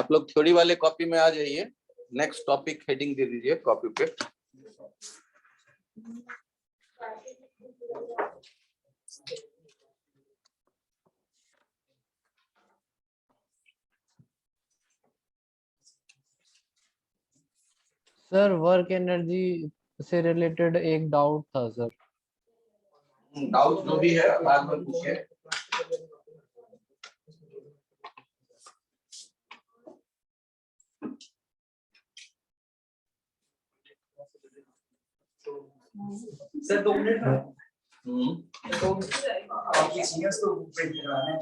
आप लोग थ्योरी वाले कॉपी में आ जाइए, नेक्स्ट टॉपिक हेडिंग दे दीजिए कॉपी पे। सर वर्क एनर्जी से रिलेटेड एक डाउट था सर। डाउट जो भी है बाद में पूछिए। सर 2 मिनट में तो आपके सीनियर्स को प्रिंट करवाना है।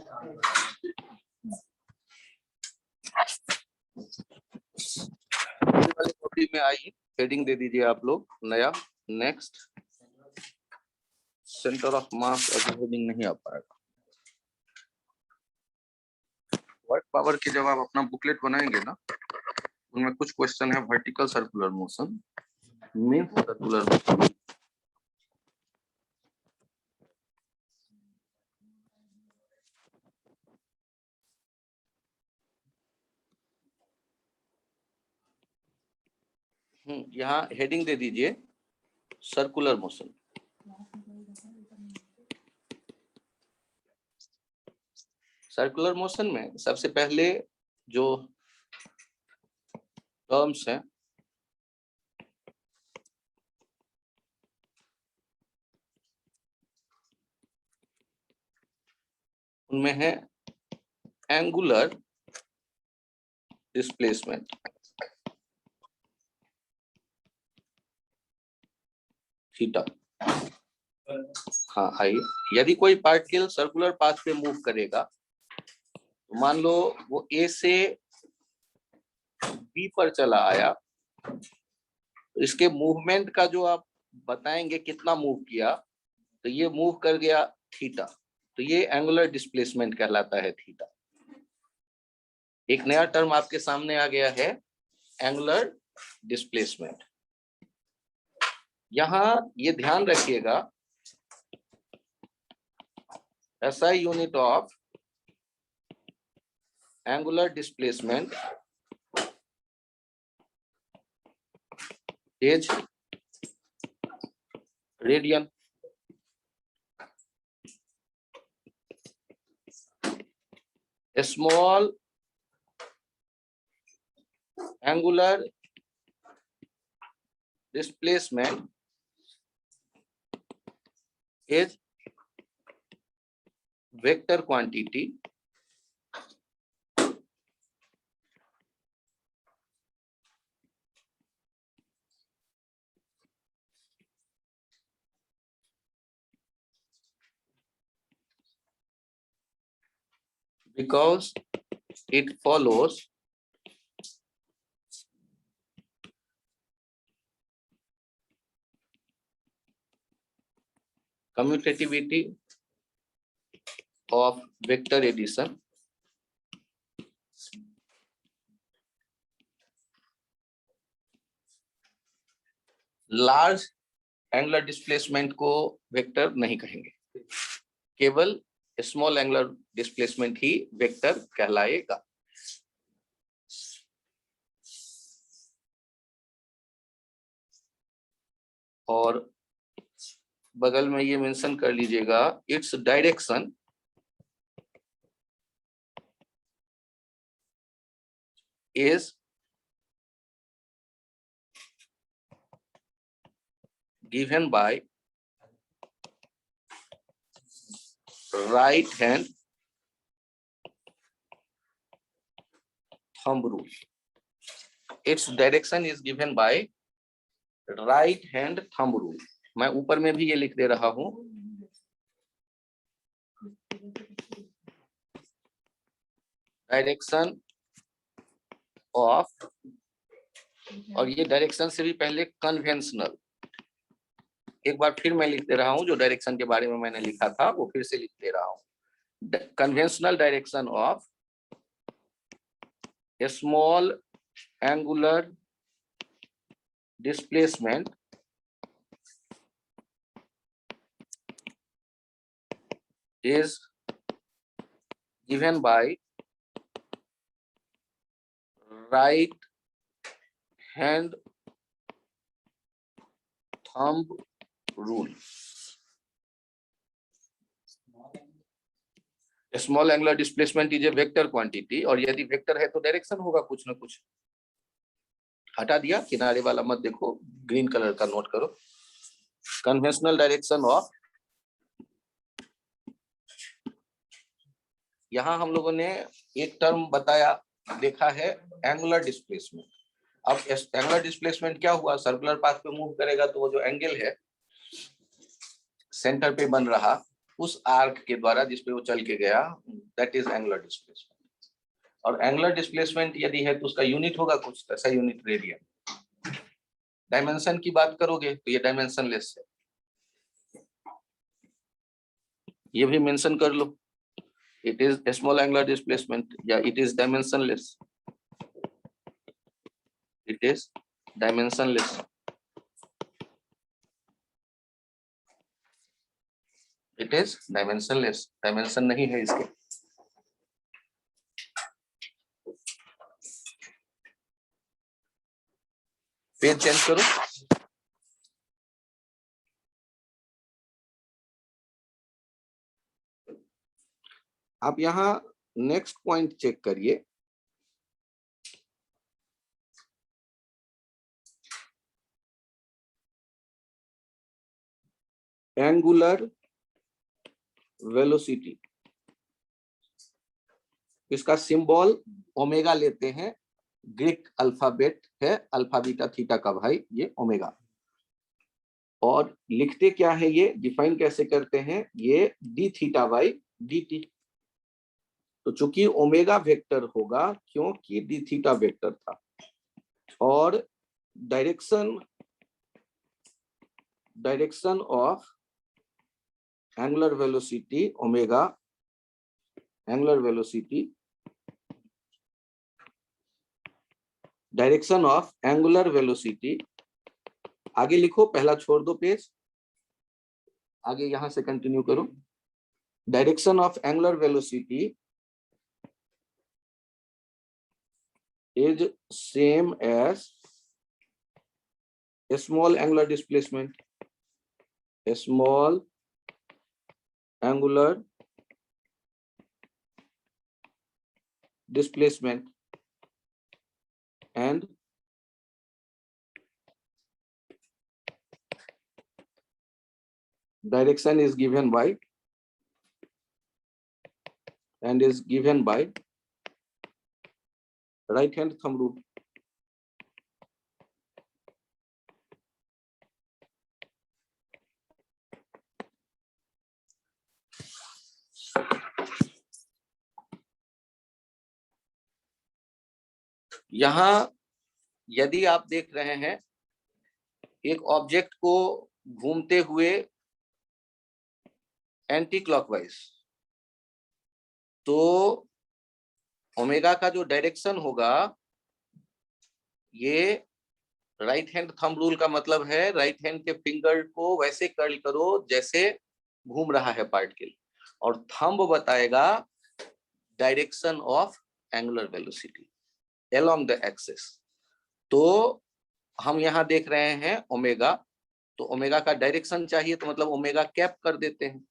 वाले कॉपी में आइए, हेडिंग दे दीजिए आप लोग नया। नेक्स्ट सेंटर ऑफ मास, अभी हेडिंग नहीं आ पाएगा। वर्क पावर की जब आप अपना बुकलेट बनाएंगे ना, उनमें कुछ क्वेश्चन है vertical circular motion, mean circular motion, यहाँ हेडिंग दे दीजिए सर्कुलर मोशन। सर्कुलर मोशन में सबसे पहले जो टर्म्स हैं उनमें है एंगुलर डिस्प्लेसमेंट, थीटा। हाँ आइए, यदि कोई पार्टिकल सर्कुलर पाथ पे मूव करेगा, तो मान लो वो ए से बी पर चला आया, तो इसके मूवमेंट का जो आप बताएंगे कितना मूव किया, तो ये मूव कर गया थीटा, तो ये एंगुलर डिस्प्लेसमेंट कहलाता है थीटा। एक नया टर्म आपके सामने आ गया है एंगुलर डिस्प्लेसमेंट। यहां ये ध्यान रखिएगा, SI unit of angular displacement is radian. Small angular displacement is vector quantity because it follows commutativity of vector addition large angular displacement को वेक्टर नहीं कहेंगे, केवल स्मॉल एंगुलर डिस्प्लेसमेंट ही वेक्टर कहलाएगा। और बगल में ये मेंशन कर लीजिएगा, its direction is given by right hand thumb rule. Its direction is given by right hand thumb rule. मैं ऊपर में भी ये लिख दे रहा हूं, डायरेक्शन ऑफ, और ये डायरेक्शन से भी पहले कन्वेंशनल। एक बार फिर मैं लिख दे रहा हूं, जो डायरेक्शन के बारे में मैंने लिखा था वो फिर से लिख दे रहा हूं। Conventional direction of small angular displacement is given by right hand thumb rule. Small angular displacement is a vector quantity, और यदि वेक्टर है तो डायरेक्शन होगा कुछ ना कुछ। हटा दिया, किनारे वाला मत देखो, ग्रीन कलर का नोट करो। कन्वेंशनल डायरेक्शन ऑफ, यहां हम लोगों ने एक टर्म बताया, देखा है एंगुलर डिस्प्लेसमेंट। अब एंगुलर डिस्प्लेसमेंट क्या हुआ, सर्कुलर पाथ पे मूव करेगा तो वो जो एंगल है सेंटर पे बन रहा, उस आर्क के द्वारा जिस पे वो चल के गया, दैट इज एंगुलर डिस्प्लेसमेंट। और एंगुलर डिस्प्लेसमेंट यदि है तो उसका यूनिट होगा कुछ, ऐसा यूनिट रेडियन। डायमेंशन की बात करोगे तो ये डायमेंशनलेस है, ये भी मेंशन कर लो, it is small angular displacement या it is dimensionless, it is dimensionless, it is dimensionless, dimension नहीं है इसके। पेज चेंज करो। आप यहां नेक्स्ट पॉइंट चेक करिए, एंगुलर वेलोसिटी, इसका सिंबल ओमेगा लेते हैं, ग्रीक अल्फाबेट है, अल्फा बीटा थीटा का भाई ये ओमेगा। और लिखते क्या है, ये डिफाइन कैसे करते हैं, ये D theta by d T. तो चूंकि ओमेगा वेक्टर होगा क्योंकि डी थीटा वेक्टर था, और direction of angular velocity omega, angular velocity, direction of angular velocity, आगे लिखो, पहला छोड़ दो पेज, आगे यहां से कंटिन्यू करो। Direction of angular velocity is same as a small angular displacement, a small angular displacement, and direction is given by right hand thumb rule. यहां यदि आप देख रहे हैं एक ऑब्जेक्ट को घूमते हुए एंटी क्लॉकवाइज, तो ओमेगा का जो डायरेक्शन होगा, ये राइट हैंड थंब रूल का मतलब है राइट हैंड के फिंगर को वैसे कर्ल करो जैसे घूम रहा है पार्टिकल, और थंब बताएगा direction of angular velocity along the axis। तो हम यहां देख रहे हैं ओमेगा, तो ओमेगा का डायरेक्शन चाहिए तो मतलब ओमेगा कैप कर देते हैं,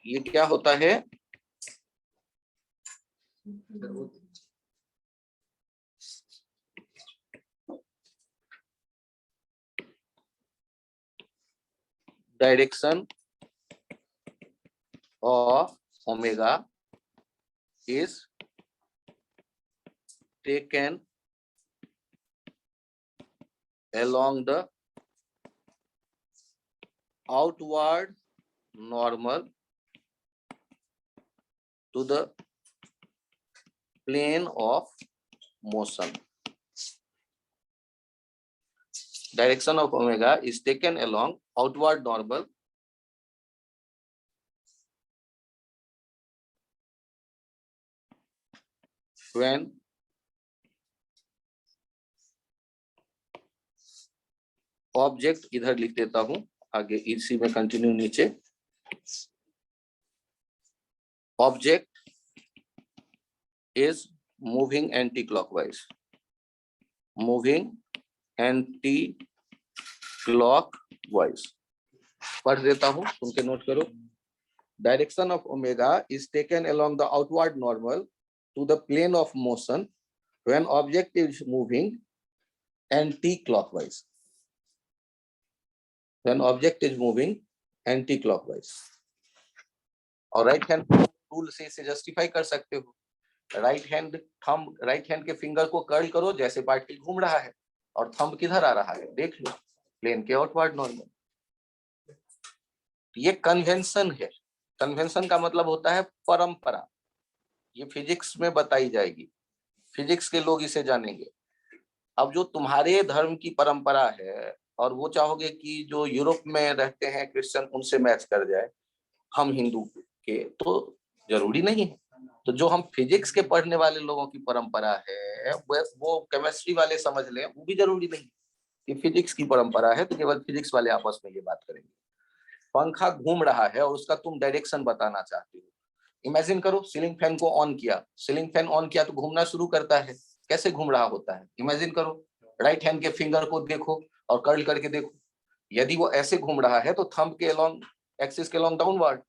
ये क्या होता है, direction of omega is taken along the outward normal to the plane of motion. Direction of omega is taken along outward normal when object, इधर लिख देता हूं, आगे इसी में कंटिन्यू नीचे, object is moving anti-clockwise, moving anti-clockwise. पढ़ देता हूं, तुम के नोट करो. Direction of omega is taken along the outward normal to the plane of motion when object is moving anti-clockwise. When object is moving anti-clockwise. और right hand tool से इसे justify कर सकते हो. Right hand thumb, right hand के finger को curl करो जैसे पार्टिकल घूम रहा है, और थंब किधर आ रहा है देख लो, प्लेन के आउटवर्ड नॉर्मल. ये कन्वेंशन है. कन्वेंशन का मतलब होता है परंपरा. ये फिजिक्स में बताई जाएगी, फिजिक्स के लोग इसे जानेंगे. अब जो तुम्हारे धर्म की परंपरा है और वो चाहोगे कि जो यूरोप में रहते हैं क्रिश्चियन उनसे मैच कर जाए हम हिंदू के, तो जरूरी नहीं है. तो जो हम फिजिक्स के पढ़ने वाले लोगों की परंपरा है वो केमिस्ट्री वाले समझ लें, वो भी जरूरी नहीं. ये फिजिक्स की परंपरा है तो केवल फिजिक्स वाले आपस में ये बात करेंगे. पंखा घूम रहा है और उसका तुम डायरेक्शन बताना चाहते हो. इमेजिन करो सीलिंग फैन को ऑन किया, सीलिंग फैन ऑन किया तो घूमना शुरू करता है. कैसे घूम रहा होता है इमेजिन करो. राइट हैंड के फिंगर को देखो और कर्ल करके देखो. यदि वो ऐसे घूम रहा है तो थंब के अलोंग, एक्सिस के अलोंग डाउनवर्ड.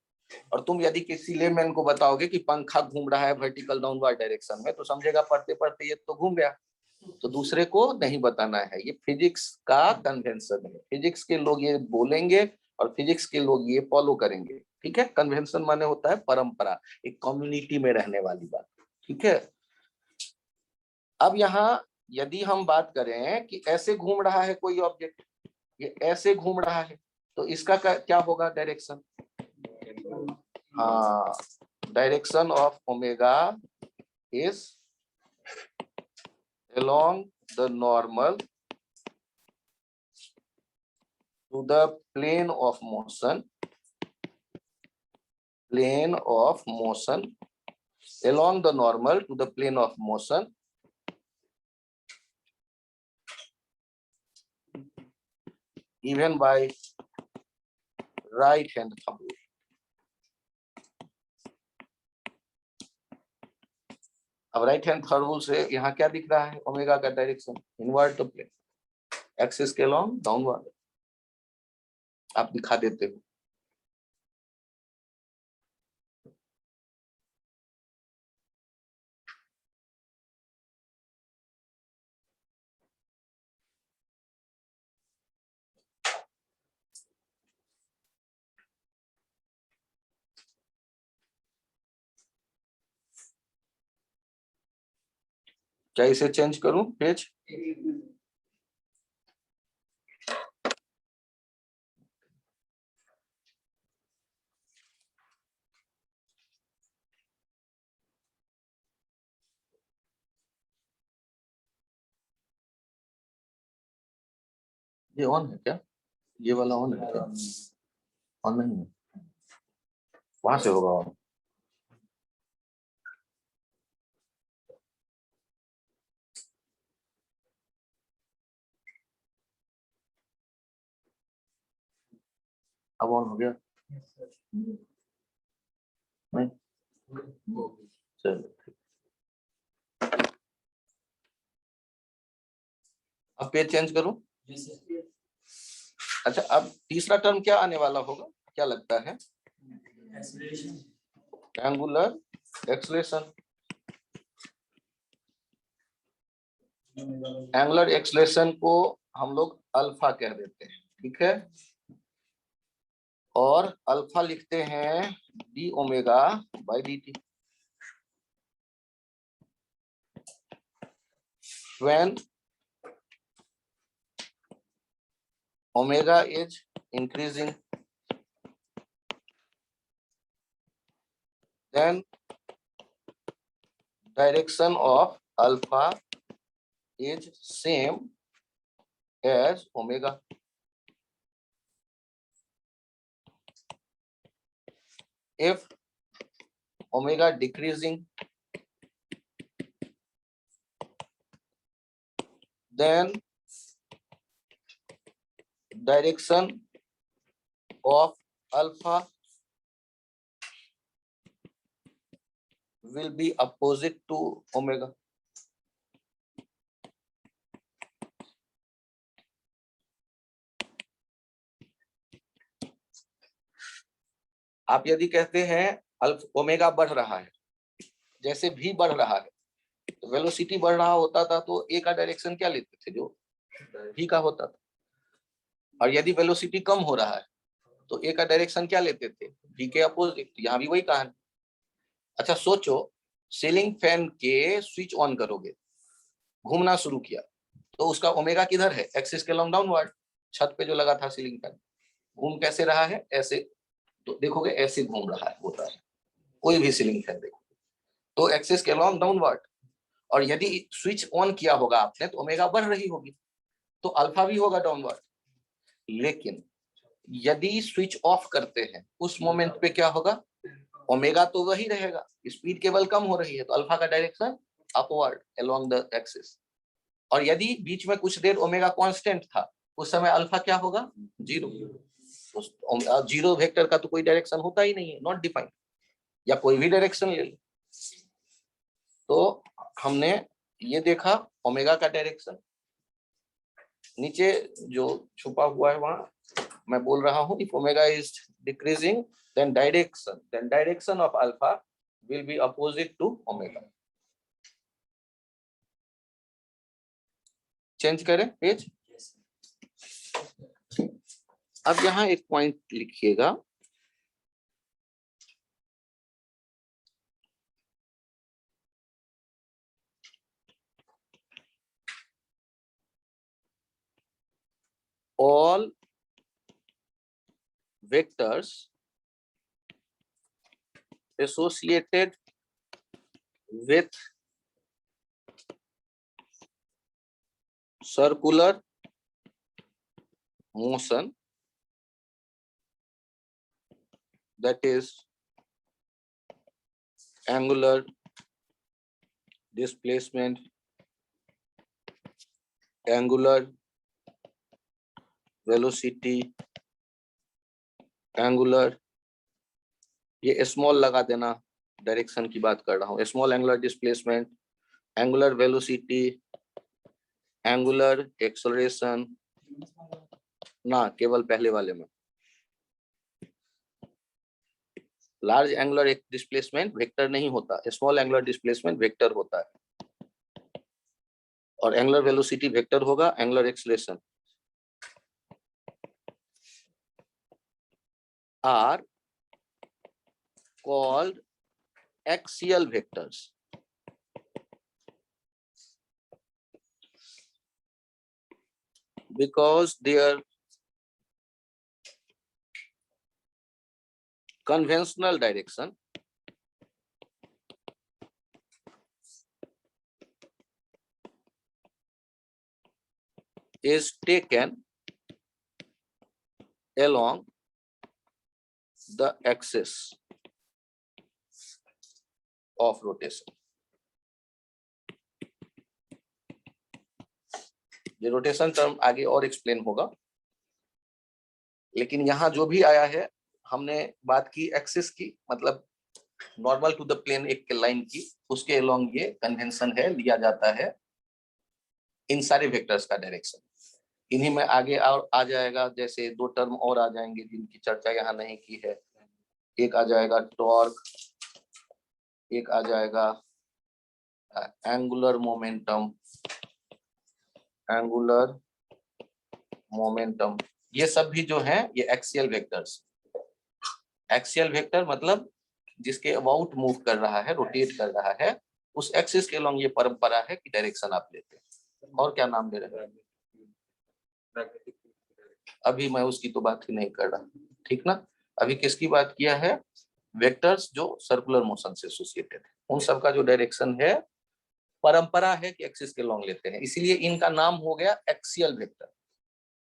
और तुम यदि किसी लेमैन को बताओगे कि पंखा घूम रहा है वर्टिकल डाउनवर्ड डायरेक्शन में, तो समझेगा पढ़ते पढ़ते ये तो घूम गया. तो दूसरे को नहीं बताना है. ये फिजिक्स का कन्वेंशन है. फिजिक्स के लोग ये बोलेंगे और फिजिक्स के लोग ये फॉलो करेंगे. ठीक है. कन्वेंशन माने होता है परंपरा, एक कम्युनिटी में रहने वाली बात. ठीक है. अब यहाँ यदि हम बात करें कि ऐसे घूम रहा है कोई ऑब्जेक्ट, ये ऐसे घूम रहा है, तो इसका क्या होगा डायरेक्शन. हाँ, direction of omega is along the normal to the plane of motion, along the normal to the plane of motion even by right hand thumb rule. अब राइट हैंड थर्ड रूल से यहाँ क्या दिख रहा है, omega का direction inward the plane, axis के along downward. आप दिखा देते हो. क्या इसे चेंज करूं पेज. ये ऑन है क्या, ये वाला ऑन है क्या. ऑन नहीं है, वहां से होगा ऑन. अब ऑन हो गया नहीं. चलो अब पेज चेंज करूं. अच्छा, अब तीसरा टर्म क्या आने वाला होगा, क्या लगता है. Angular acceleration. एंगुलर एक्सेलरेशन को हम लोग अल्फा कह देते हैं. ठीक है. और अल्फा लिखते हैं D omega by d T. When omega is increasing, then direction of alpha is same as omega. If omega decreasing, then direction of alpha will be opposite to omega. आप यदि कहते हैं ओमेगा बढ़ रहा है, जैसे भी बढ़ रहा है, तो वेलोसिटी बढ़ रहा होता था तो ए का डायरेक्शन क्या लेते थे, जो भी का होता था। और यदि वेलोसिटी कम हो रहा है तो ए का डायरेक्शन क्या लेते थे, भी के अपोजिट। यहाँ भी वही कहानी। अच्छा सोचो, सीलिंग फैन के स्विच ऑन करोगे, घूमना शुरू किया, तो उसका ओमेगा किधर है, एक्सिस के लॉन्ग डाउनवर्ड। छत पे जो लगा था सीलिंग फैन, घूम कैसे रहा है, ऐसे। तो देखोगे ऐसे घूम रहा है, होता है कोई भी सीलिंग फैन देखो तो एक्सिस के लॉन्ग डाउनवर्ड। और यदि स्विच ऑन किया होगा आपने तो ओमेगा बढ़ रही होगी, तो अल्फा भी होगा डाउनवर्ड। लेकिन यदि स्विच ऑफ करते हैं उस मोमेंट पे क्या होगा, ओमेगा तो वही रहेगा, स्पीड केवल कम हो रही है, तो अल्फा का direction upward along the axis. और यदि बीच में कुछ देर ओमेगा कांस्टेंट था, उस समय अल्फा क्या होगा, 0। जीरो वेक्टर का तो कोई डायरेक्शन होता ही नहीं है, नॉट डिफाइंड, या कोई भी डायरेक्शन ले लो। तो हमने ये देखा ओमेगा का डायरेक्शन। नीचे जो छुपा हुआ है वहां मैं बोल रहा हूं, if omega is decreasing then direction of alpha will be opposite to omega। Change करें पेज। अब यहाँ एक पॉइंट लिखिएगा, all vectors associated with circular motion, that is angular displacement, angular velocity, angular, ये स्मॉल लगा देना, डायरेक्शन की बात कर रहा हूँ, small angular displacement, angular velocity, angular acceleration, ना केवल पहले वाले में। लार्ज एंगुलर डिस्प्लेसमेंट वेक्टर नहीं होता, स्मॉल एंगुलर डिस्प्लेसमेंट वेक्टर होता है, और एंगुलर वेलोसिटी वेक्टर होगा, angular acceleration are called axial vectors because their conventional direction is taken along the axis of rotation। ये रोटेशन टर्म आगे और एक्सप्लेन होगा, लेकिन यहाँ जो भी आया है हमने बात की एक्सिस की, मतलब नॉर्मल टू द प्लेन एक लाइन की, उसके अलोंग ये कन्वेंशन है, लिया जाता है इन सारे वेक्टर्स का डायरेक्शन। इन्हीं में आगे और आ जाएगा, जैसे दो टर्म और आ जाएंगे जिनकी चर्चा यहाँ नहीं की है। एक आ जाएगा टॉर्क, एक आ जाएगा एंगुलर मोमेंटम, एंगुलर मोमेंटम, ये सब भी जो है ये एक्सियल वेक्टर्स। एक्सियल वेक्टर मतलब जिसके अबाउट मूव कर रहा है, रोटेट कर रहा है, उस एक्सिस के अलोंग ये परंपरा है कि डायरेक्शन आप लेते हैं। और क्या नाम दे रहे हैं, अभी मैं उसकी तो बात ही नहीं कर रहा, ठीक ना। अभी किसकी बात किया है, वेक्टर्स जो सर्कुलर मोशन से एसोसिएटेड है, उन सब का जो डायरेक्शन है परंपरा है कि एक्सिस के लॉन्ग लेते हैं, इसीलिए इनका नाम हो गया एक्सियल वेक्टर।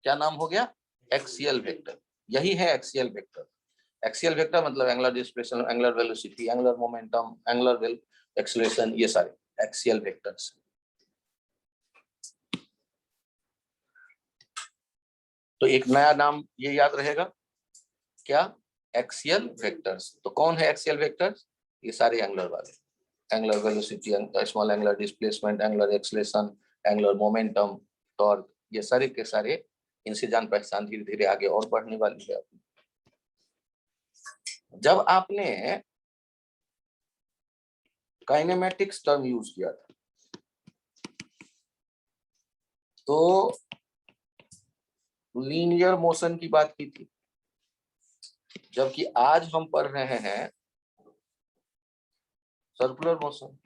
क्या नाम हो गया, एक्सियल वेक्टर। यही है एक्सियल वेक्टर। एक्सियल वेक्टर मतलब angular displacement, angular velocity, angular momentum, angular acceleration, ये सारे एक्सियल वेक्टर्स। तो एक नया नाम ये याद रहेगा, क्या, एक्सियल वेक्टर्स। तो कौन है एक्सियल वेक्टर्स, ये सारे एंगुलर वाले, angular velocity, small angular displacement, angular acceleration, angular momentum, torque, ये सारे के सारे, इनसे जान पहचान धीरे धीरे आगे और बढ़ने वाली है। जब आपने काइनेमेटिक्स टर्म यूज किया था तो लीनियर मोशन की बात की थी, जबकि आज हम पढ़ रहे हैं सर्कुलर मोशन।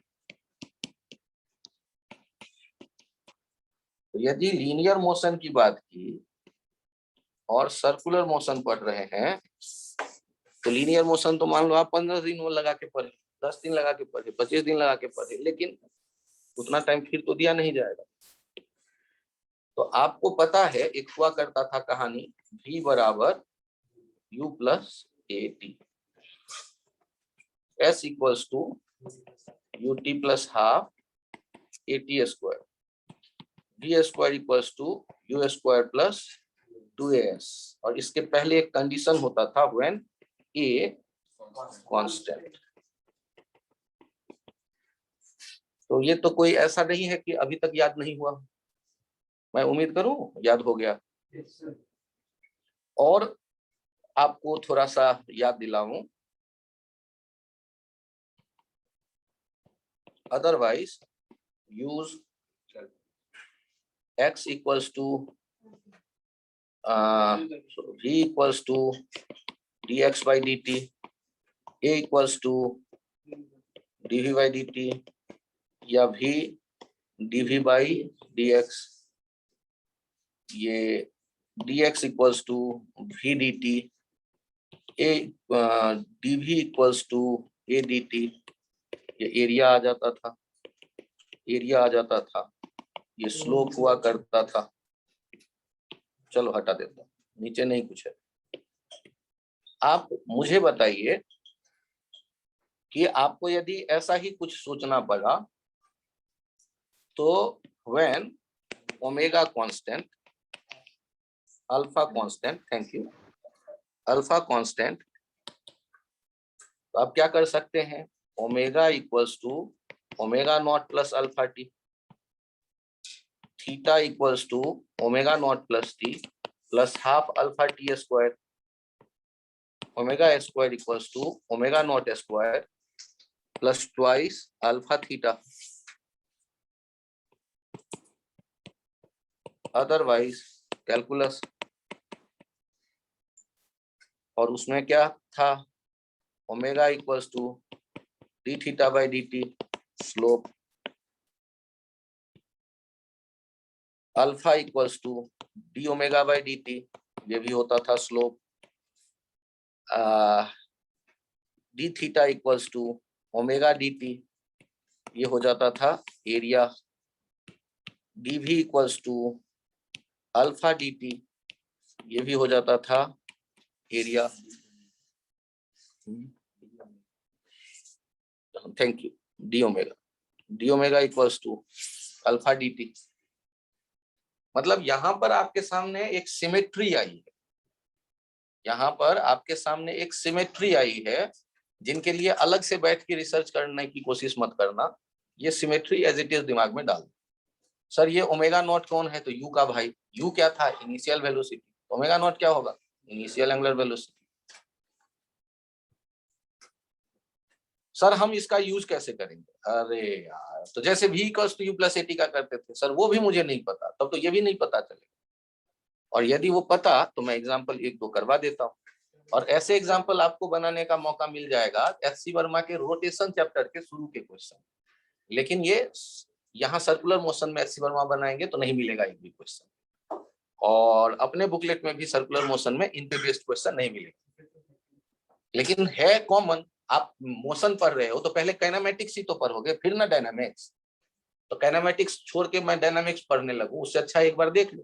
तो यदि लीनियर मोशन की बात की और सर्कुलर मोशन पढ़ रहे हैं तो लीनियर मोशन तो मान लो आप 15 दिन लगा के पढ़े, 10 दिन लगा के पढ़े, 25 दिन लगा के पढ़े, लेकिन उतना टाइम फिर तो दिया नहीं जाएगा। तो आपको पता है एक हुआ करता था कहानी, v बराबर u plus a t, s equals to u t plus half a t square, v square equals to u square plus 2as। और इसके पहले एक कंडीशन होता था व्हेन a कांस्टेंट। तो ये तो कोई ऐसा नहीं है कि अभी तक याद नहीं हुआ, मैं उम्मीद करूं याद हो गया। और आपको थोड़ा सा याद दिलाऊं, otherwise use x equals to v equals to dx by dt, a equals to dv by dt या v dv by dx, ये dx equals to v dt, a dv equals to a dt, ये area आ जाता था, area आ जाता था, ये स्लोप हुआ करता था। चलो हटा देता हूं, नीचे नहीं कुछ है। आप मुझे बताइए कि आपको यदि ऐसा ही कुछ सोचना पड़ा तो when omega constant, alpha constant, thank you, alpha constant, तो आप क्या कर सकते हैं, omega equals to omega naught plus alpha t, theta equals to omega naught plus t plus half alpha t square, omega square equals to omega naught square plus twice alpha theta. Otherwise calculus, और उसमें क्या था, omega equals to d theta by d t slope, alpha equals to d omega by d t, ये भी होता था slope, d theta equals to omega d t, ये हो जाता था area, d v equals to alpha d t, ये भी हो जाता था area. Thank you, d omega equals to alpha d t. मतलब यहाँ पर आपके सामने एक सिमेट्री आई है, यहाँ पर आपके सामने एक सिमेट्री आई है, जिनके लिए अलग से बैठ के रिसर्च करने की कोशिश मत करना, ये सिमेट्री एज इट इज दिमाग में डाल। सर ये ओमेगा नॉट कौन है, तो यू का भाई, यू क्या था, इनिशियल वेलोसिटी, ओमेगा नॉट क्या होगा, इनिशियल एंगुलर वेलोसिटी। सर हम इसका यूज कैसे करेंगे, अरे यार, तो जैसे v equals to u plus a t का करते थे, सर वो भी मुझे नहीं पता, तब तो ये भी नहीं पता चलेगा। और यदि वो पता तो मैं एग्जाम्पल एक दो करवा देता हूँ, और ऐसे एग्जाम्पल आपको बनाने का मौका मिल जाएगा एच.सी. वर्मा के रोटेशन चैप्टर के शुरू के क्वेश्चन। लेकिन ये यहाँ सर्कुलर मोशन में एच.सी. वर्मा बनाएंगे तो नहीं मिलेगा एक भी क्वेश्चन, और अपने बुकलेट में भी सर्कुलर मोशन में इन पे बेस्ड क्वेश्चन नहीं मिलेगा। लेकिन है कॉमन, आप मोशन पढ़ रहे हो तो पहले काइनेमेटिक्स ही तो पढ़ोगे, फिर ना डायनामिक्स। तो काइनेमेटिक्स छोड़ के मैं डायनामिक्स पढ़ने लगूं, उससे अच्छा एक बार देख लो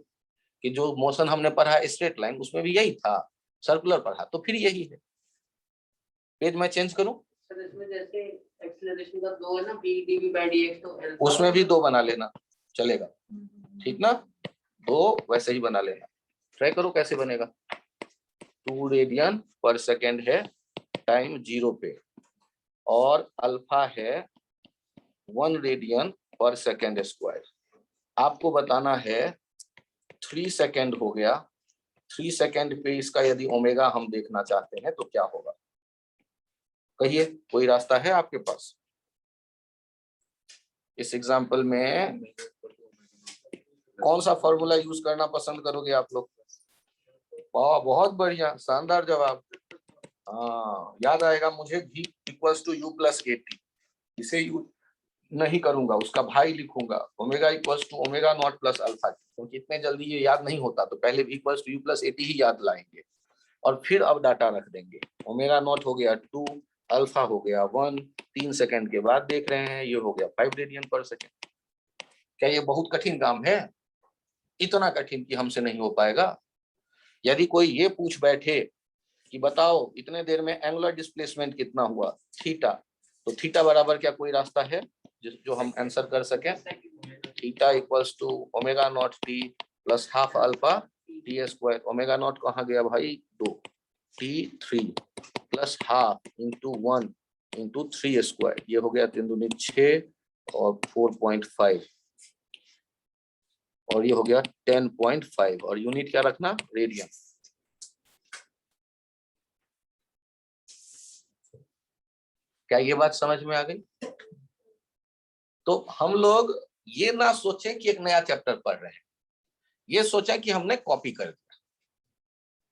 कि जो मोशन हमने पढ़ा स्ट्रेट लाइन उसमें भी यही था, सर्कुलर पढ़ा तो फिर यही है। पेज मैं चेंज करूं, सर इसमें जैसे एक्सीलरेशन का दो है ना, v dv by dx, तो उसमें भी दो बना लेना चलेगा, ठीक ना, दो वैसे ही बना लेना। ट्राई करो कैसे बनेगा, 2 रेडियन पर सेकेंड है टाइम 0 पे, और अल्फा है 1 रेडियन पर सेकेंड स्क्वायर। आपको बताना है 3 सेकेंड हो गया, 3 सेकेंड पे इसका यदि ओमेगा हम देखना चाहते हैं तो क्या होगा। कहिए कोई रास्ता है आपके पास? इस एग्जाम्पल में कौन सा फॉर्मूला यूज करना पसंद करोगे आप लोग? वाह, बहुत बढ़िया, शानदार जवाब। हाँ, याद आएगा मुझे, v equals to u plus a t. इसे यूज नहीं करूंगा, उसका भाई लिखूंगा, omega equals to omega naught plus alpha, क्योंकि इतने जल्दी ये याद नहीं होता, तो पहले v equals to u plus a t ही याद लाएंगे और फिर अब डाटा रख देंगे। ओमेगा नॉट हो गया 2, अल्फा हो गया 1, 3 सेकंड के बाद देख रहे हैं ये हो गया 5 रेडियन पर सेकंड। क्या ये बहुत कठिन काम है? इतना कठिन कि हमसे नहीं हो पाएगा। यदि कोई ये पूछ बैठे कि बताओ इतने देर में एंगुलर डिस्प्लेसमेंट कितना हुआ, थीटा, तो थीटा बराबर क्या कोई रास्ता है जो हम आंसर कर सकें? Theta equals to omega naught t plus half alpha t square. Omega naught कहाँ गया भाई? 2, t 3 plus half into 1 into 3 square, ये हो गया 3 दूनी 6 और 4.5 और ये हो गया 10.5 और यूनिट क्या रखना? रेडियन। क्या ये बात समझ में आ गई? तो हम लोग ये ना सोचें कि एक नया चैप्टर पढ़ रहे हैं, ये सोचा कि हमने कॉपी कर दिया,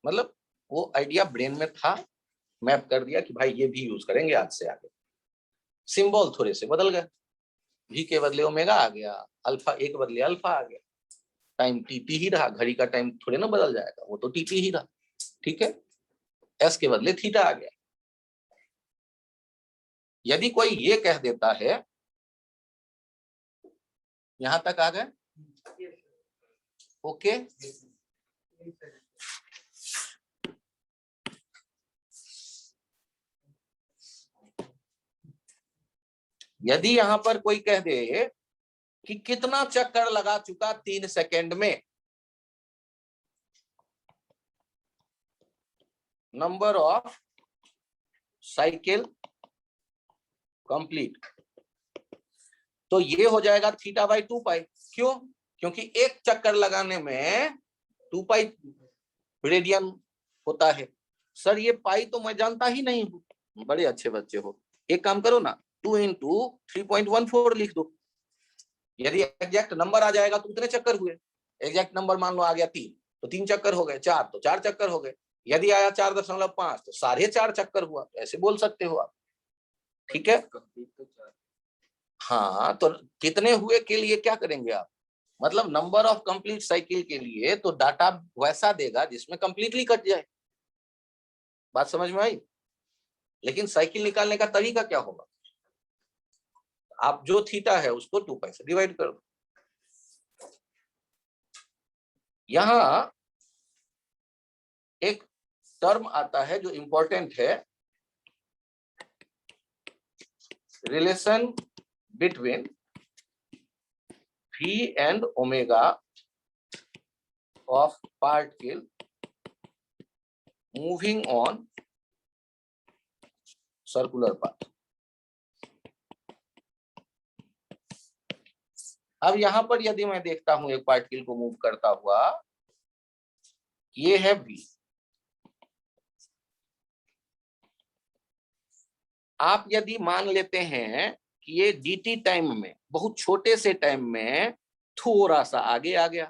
मतलब वो आइडिया ब्रेन में था, मैप कर दिया कि भाई ये भी यूज करेंगे आज से आगे। सिंबल थोड़े से बदल गए, भी के बदले ओमेगा आ गया, अल्फा ए के बदले अल्फा आ गया, टाइम टीटी ही रहा, घड़ी का टाइम थोड़े ना बदल जाएगा, वो तो टीटी ही रहा, ठीक है। एस के बदले थीटा आ गया। यदि कोई ये कह देता है, यहां तक आ गए? ओके, यदि यहां पर कोई कह दे कि कितना चक्कर लगा चुका 3 सेकंड में, नंबर ऑफ साइकिल कंप्लीट, तो ये हो जाएगा थीटा बाई 2 पाई। क्यों? क्योंकि एक चक्कर लगाने में 2 पाई रेडियन होता है। सर ये पाई तो मैं जानता ही नहीं हूं। बड़े अच्छे बच्चे हो, एक काम करो ना, 2 इंटू 3.14 लिख दो। यदि एग्जैक्ट नंबर आ जाएगा तो कितने चक्कर हुए? एग्जैक्ट नंबर मान लो आ गया 3, तो 3 चक्कर हो गए, 4 तो 4 चक्कर हो गए। यदि आया 4.5 तो 4.5 चक्कर हुआ, तो ऐसे बोल सकते हो आप, ठीक है। हाँ, तो कितने हुए के लिए क्या करेंगे आप? मतलब नंबर ऑफ कंप्लीट साइकिल के लिए तो डाटा वैसा देगा जिसमें कंप्लीटली कट जाए। बात समझ में आई? लेकिन साइकिल निकालने का तरीका क्या होगा? आप जो थीटा है उसको 2 पाई से डिवाइड कर दो। यहां एक टर्म आता है जो इंपॉर्टेंट है, relation between v and omega of particle moving on circular path। अब यहां पर यदि मैं देखता हूं एक पार्टिकल को मूव करता हुआ, ये है v, आप यदि मान लेते हैं कि ये dt टाइम में, बहुत छोटे से टाइम में थोड़ा सा आगे आ गया,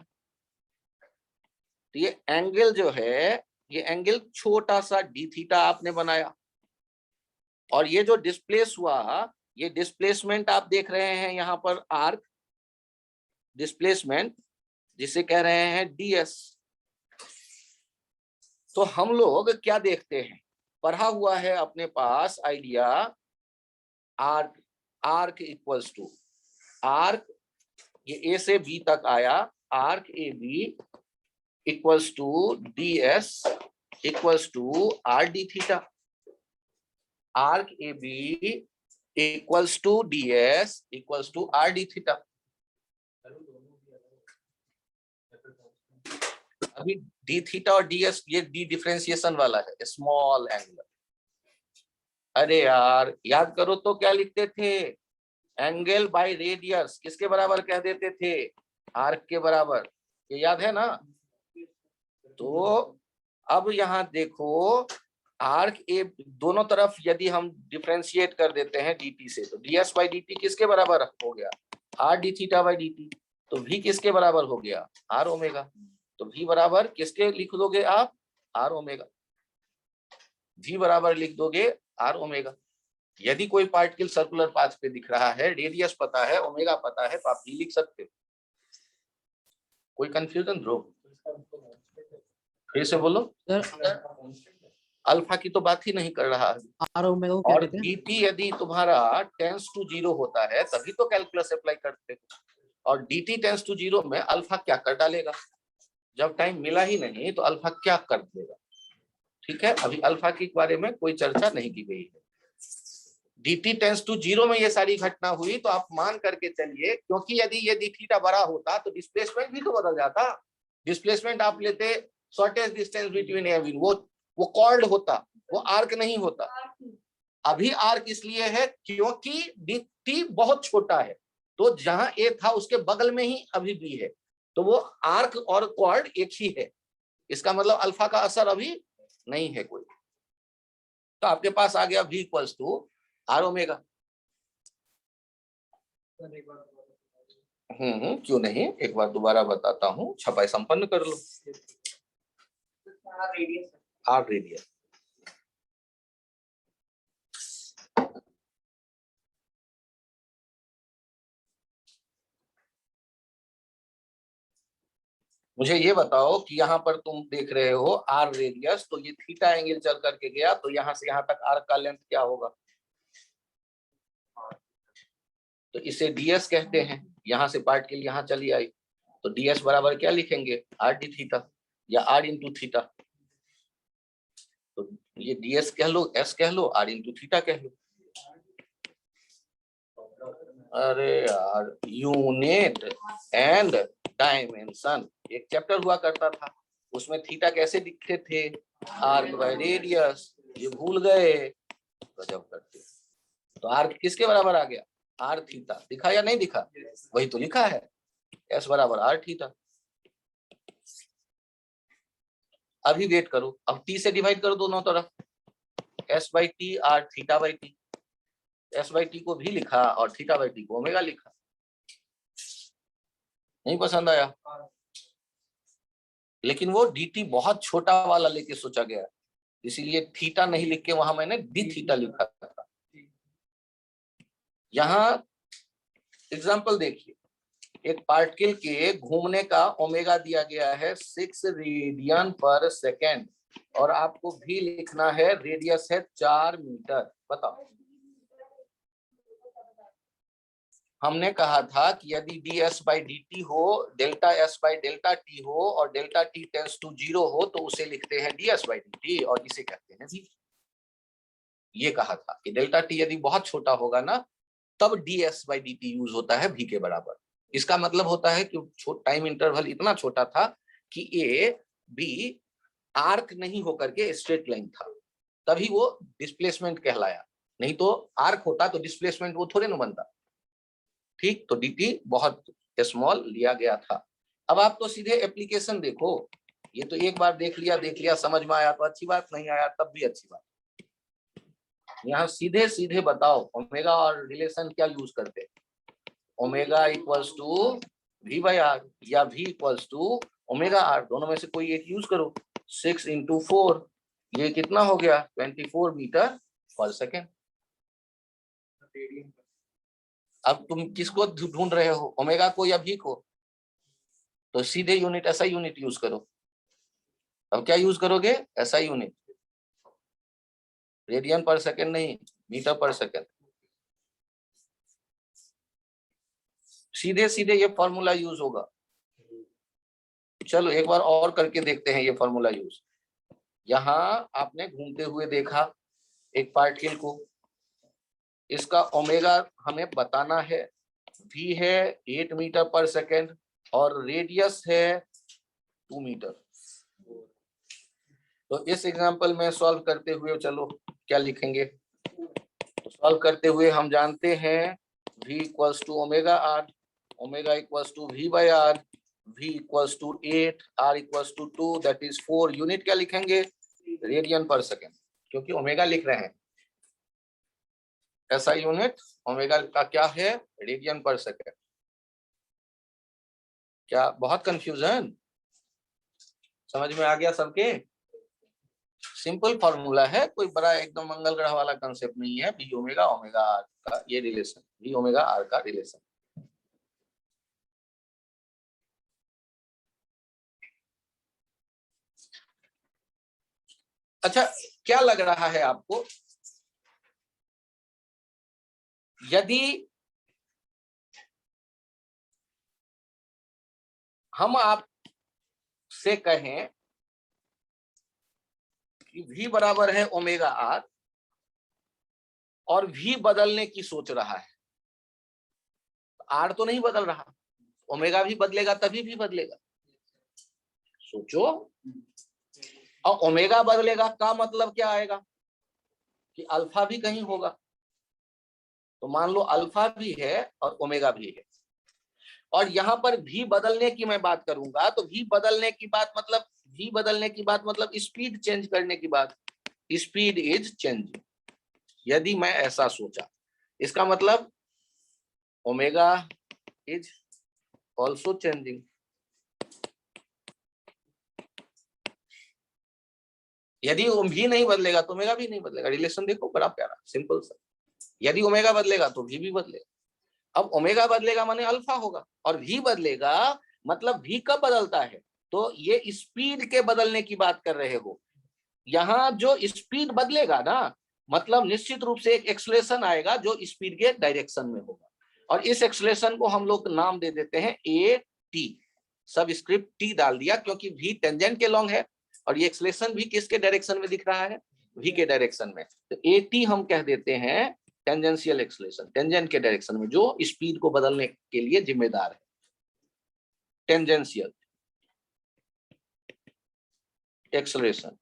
तो ये एंगल जो है, ये एंगल छोटा सा डी थीटा आपने बनाया, और ये जो डिस्प्लेस हुआ, ये डिस्प्लेसमेंट आप देख रहे हैं यहां पर आर्क डिस्प्लेसमेंट, जिसे कह रहे हैं ds। तो हम लोग क्या देखते हैं, पढ़ा हुआ है अपने पास idea, arc equals to arc, ये ए से बी तक आया, arc a b equals to ds equals to r d theta. Arc a b equals to ds equals to r d theta. अभी डी थीटा और ds ये d differentiation वाला है, small angle. अरे यार याद करो तो क्या लिखते थे, एंगल बाय रेडियस किसके बराबर कह देते थे? आर्क के बराबर, ये याद है ना? तो अब यहां देखो, आर्क ए दोनों तरफ यदि हम डिफरेंशिएट कर देते हैं dt से, तो ds बाई dt किसके बराबर हो गया, r d theta by dt। तो v किसके बराबर हो गया, r ओमेगा। तो v बराबर किसके लिख दोगे आप, r ओमेगा। v बराबर लिख दोगे r ओमेगा। यदि कोई पार्टिकल सर्कुलर पाथ पे दिख रहा है, रेडियस पता है, ओमेगा पता है, तो आप v लिख सकते हो। कोई कंफ्यूजन ब्रो? फिर से बोलो। सर अल्फा की तो बात ही नहीं कर रहा है। आर ओमेगा को क्या और कहते हैं? dt यदि तुम्हारा टेंस टू 0 होता है तभी तो कैलकुलस अप्लाई करते हो। और dt टेंस टू 0 में अल्फा क्या कर डालेगा, जब टाइम मिला ही नहीं तो अल्फा क्या कर देगा। ठीक है, अभी अल्फा के बारे में कोई चर्चा नहीं की गई है। dt टेंस टू 0 में ये सारी घटना हुई तो आप मान करके चलिए, क्योंकि यदि थीटा बड़ा होता तो डिस्प्लेसमेंट भी तो बदल जाता। डिस्प्लेसमेंट आप लेते शॉर्टेस्ट डिस्टेंस बिटवीन ए, वो कॉर्ड होता, वो आर्क नहीं होता। अभी आर्क इसलिए है क्योंकि dt बहुत छोटा है, तो जहां ए था उसके बगल में ही अभी बी है, तो वो आर्क और कॉर्ड एक ही है। इसका मतलब अल्फा का असर अभी नहीं है कोई। तो आपके पास आ गया v equals to r omega. क्यों नहीं, एक बार दोबारा बताता हूँ, छपाई संपन्न कर लो। रेडियस आर रेडियस, मुझे ये बताओ कि यहाँ पर तुम देख रहे हो आर रेडियस, तो ये थीटा एंगल चल करके गया, तो यहाँ से यहाँ तक आर्क का लेंथ क्या होगा, तो इसे ds कहते हैं। यहाँ से पार्टिकल यहाँ चली आई, तो ds बराबर क्या लिखेंगे, आर डी थीटा या आर इंटू थीटा। तो ये ds कह लो, s कह लो, आर इंटू थीटा कह लो। अरे यार, यूनिट एंड डायमेंशन एक चैप्टर हुआ करता था, उसमें थीटा कैसे लिखते थे, आर्क बाय रेडियस। ये भूल गए, गजब करते। तो आर्क किसके बराबर आ गया, आर थीटा। दिखा या नहीं दिखा, वही तो लिखा है, s बराबर आर थीटा। अभी वेट करो, अब t से डिवाइड करो दोनों तरफ, s by T R theta by T. s by T को भी लिखा और थीटा बाई टी को ओमेगा लिखा। नहीं पसंद आया, लेकिन वो dt बहुत छोटा वाला लेके सोचा गया, इसीलिए थीटा नहीं लिख के वहां मैंने डी थीटा लिखा था। यहाँ एग्जाम्पल देखिए, एक पार्टिकल के घूमने का ओमेगा दिया गया है 6 रेडियन पर सेकेंड, और आपको भी लिखना है, रेडियस है 4 मीटर। बताओ, हमने कहा था कि यदि ds बाई dt हो, delta s by delta t हो और डेल्टा t टेंस टू 0 हो, तो उसे लिखते हैं ds बाई dt और इसे कहते हैं v। ये कहा था कि डेल्टा t यदि बहुत छोटा होगा ना, तब ds बाई dt यूज होता है v के बराबर। इसका मतलब होता है कि टाइम इंटरवल इतना छोटा था कि a b आर्क नहीं होकर के स्ट्रेट लाइन था, तभी वो डिस्प्लेसमेंट कहलाया। नहीं तो आर्क होता तो डिस्प्लेसमेंट वो थोड़े ना बनता। ठीक, तो dt बहुत स्मॉल लिया गया था। अब आप तो सीधे एप्लीकेशन देखो, ये तो एक बार देख लिया समझ में आया तो अच्छी बात, नहीं आया तब भी अच्छी बात। यहाँ सीधे सीधे बताओ ओमेगा और रिलेशन क्या यूज करते हैं, omega equals to v by r या v equals to omega r, दोनों में से कोई एक यूज करो। 6 इंटू 4, ये कितना हो गया, 24 मीटर पर सेकेंड। अब तुम किसको ढूंढ रहे हो, ओमेगा को या v को, तो सीधे यूनिट ऐसा यूनिट यूज करो। अब क्या यूज करोगे, ऐसा यूनिट, रेडियन पर सेकेंड नहीं, मीटर पर सेकेंड। सीधे सीधे ये फॉर्मूला यूज होगा। चलो एक बार और करके देखते हैं ये फॉर्मूला यूज। यहाँ आपने घूमते हुए देखा एक पार्टिकल को, इसका ओमेगा हमें बताना है, v है 8 मीटर पर सेकेंड और रेडियस है 2 मीटर। तो इस एग्जांपल में सॉल्व करते हुए चलो क्या लिखेंगे, तो सॉल्व करते हुए हम जानते हैं v equals to omega r, omega equals to v by r, v equals to 8, r equals to 2, that is 4। Unit क्या लिखेंगे, रेडियन पर सेकेंड, क्योंकि ओमेगा लिख रहे हैं। ऐसा यूनिट ओमेगा का क्या है? रेडियन पर सेकेंड। क्या बहुत कंफ्यूजन? समझ में आ गया सबके? सिंपल फॉर्मूला है, कोई बड़ा एकदम मंगल ग्रह वाला कंसेप्ट नहीं है। वी ओमेगा ओमेगा आर का ये रिलेशन, वी ओमेगा आर का रिलेशन। अच्छा, क्या लग रहा है आपको, यदि हम आप से कहें कि v बराबर है ओमेगा आर और v बदलने की सोच रहा है, आर तो नहीं बदल रहा, ओमेगा भी बदलेगा तभी भी बदलेगा। सोचो, और ओमेगा बदलेगा का मतलब क्या आएगा कि अल्फा भी कहीं होगा। तो मान लो अल्फा भी है और ओमेगा भी है, और यहाँ पर भी बदलने की मैं बात करूंगा तो भी बदलने की बात मतलब, भी बदलने की बात मतलब स्पीड चेंज करने की बात, स्पीड इज चेंजिंग। यदि मैं ऐसा सोचा, इसका मतलब ओमेगा इज ऑल्सो चेंजिंग। यदि भी नहीं बदलेगा तो ओमेगा भी नहीं बदलेगा। रिलेशन देखो बड़ा प्यारा सिंपल सा। यदि ओमेगा बदलेगा तो भी बदलेगा। अब ओमेगा बदलेगा माने अल्फा होगा, और भी बदलेगा मतलब भी कब बदलता है, तो ये स्पीड के बदलने की बात कर रहे हो। यहाँ जो स्पीड बदलेगा ना, मतलब निश्चित रूप से एक एक्सेलरेशन आएगा जो स्पीड के डायरेक्शन में होगा, और इस एक्सेलरेशन को हम लोग नाम दे देते हैं ए टी। सब स्क्रिप्ट टी डाल दिया क्योंकि भी टेंजेंट के लॉन्ग है, और ये एक्सेलरेशन भी किसके डायरेक्शन में दिख रहा है? v के डायरेक्शन में। तो ए टी हम कह देते हैं टेंजेंशियल एक्सेलरेशन, टेंजेंट के डायरेक्शन में, जो स्पीड को बदलने के लिए जिम्मेदार है। Tangential acceleration.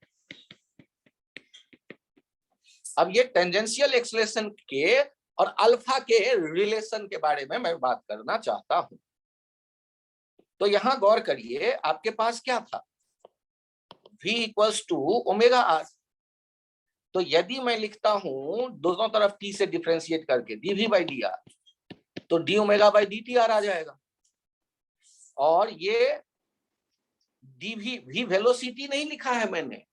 अब ये टेंजेंशियल एक्सेलरेशन के और अल्फा के रिलेशन के बारे में मैं बात करना चाहता हूं। तो यहां गौर करिए, आपके पास क्या था? v equals to omega r. तो यदि मैं लिखता हूं दोनों तरफ t से डिफरेंशिएट करके dv बाई डी आर, तो d omega by d t r आ जाएगा। और ये dv v वेलोसिटी नहीं लिखा है मैंने,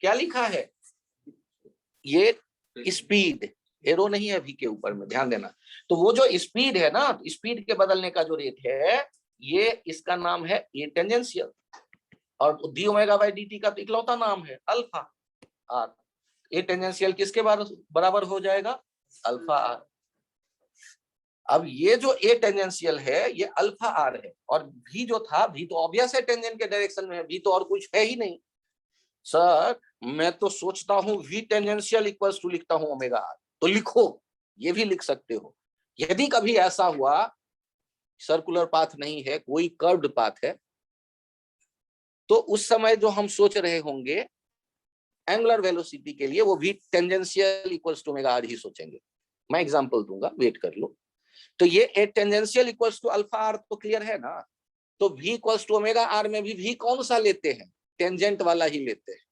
क्या लिखा है? ये स्पीड, एरो नहीं है v के ऊपर में, ध्यान देना। तो वो जो स्पीड है ना, स्पीड के बदलने का जो रेट है, ये इसका नाम है ए टेंजेंशियल, और D omega by d T का तो इकलौता नाम है अल्फा आर। ए टेंजेंशियल किसके बराबर हो जाएगा? Alpha r. अब ये जो ए टेंजेंशियल है ये अल्फा आर है, और भी जो था, भी तो ऑब्वियस है टेंजेंट के डायरेक्शन में है, भी तो और कुछ है ही नहीं। सर मैं तो सोचता हूं v टेंजेंशियल इक्वल्स टू लिखता हूं ओमेगा आर, तो लिखो, ये भी लिख सकते हो। यदि कभी ऐसा हुआ सर्कुलर पाथ नहीं है, कोई कर्व्ड पाथ है, तो उस समय जो हम सोच रहे होंगे एंगुलर वेलोसिटी के लिए, वो v tangential equals to omega r ही सोचेंगे। मैं एग्जांपल दूंगा, वेट कर लो। तो ये a tangential equals to alpha r तो क्लियर है ना। तो v equals to omega r में भी v कौन सा लेते हैं? टेंजेंट वाला ही लेते हैं।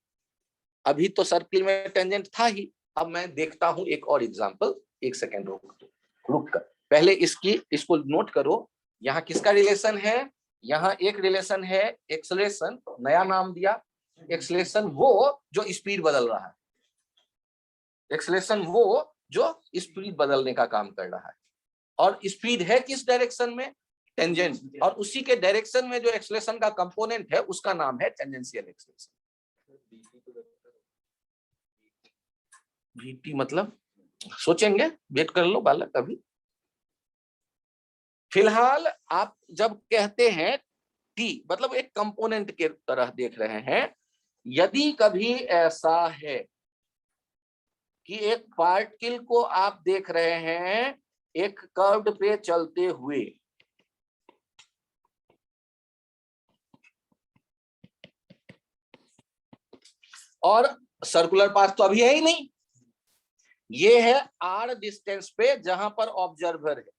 अभी तो सर्किल में टेंजेंट था ही। अब मैं देखता हूं एक और एग्जांपल, एक सेकेंड रुक कर, पहले इसको नोट करो। यहाँ किसका रिलेशन है? यहाँ एक रिलेशन है एक्सेलरेशन, नया नाम दिया एक्सेलरेशन, वो जो स्पीड बदल रहा है, एक्सेलरेशन वो जो स्पीड बदलने का काम कर रहा है, और स्पीड है किस डायरेक्शन में? टेंजेंट, और उसी के डायरेक्शन में जो एक्सेलरेशन का कंपोनेंट है उसका नाम है टेंजेंशियल एक्सेलरेशन। VT मतलब सोचेंगे, वेट कर लो बालक अभी। फिलहाल आप जब कहते हैं T मतलब एक कंपोनेंट के तरह देख रहे हैं। यदि कभी ऐसा है कि एक पार्टिकल को आप देख रहे हैं एक कर्व पे चलते हुए, और सर्कुलर पाथ तो अभी है ही नहीं, ये है r डिस्टेंस पे जहां पर ऑब्जर्वर है।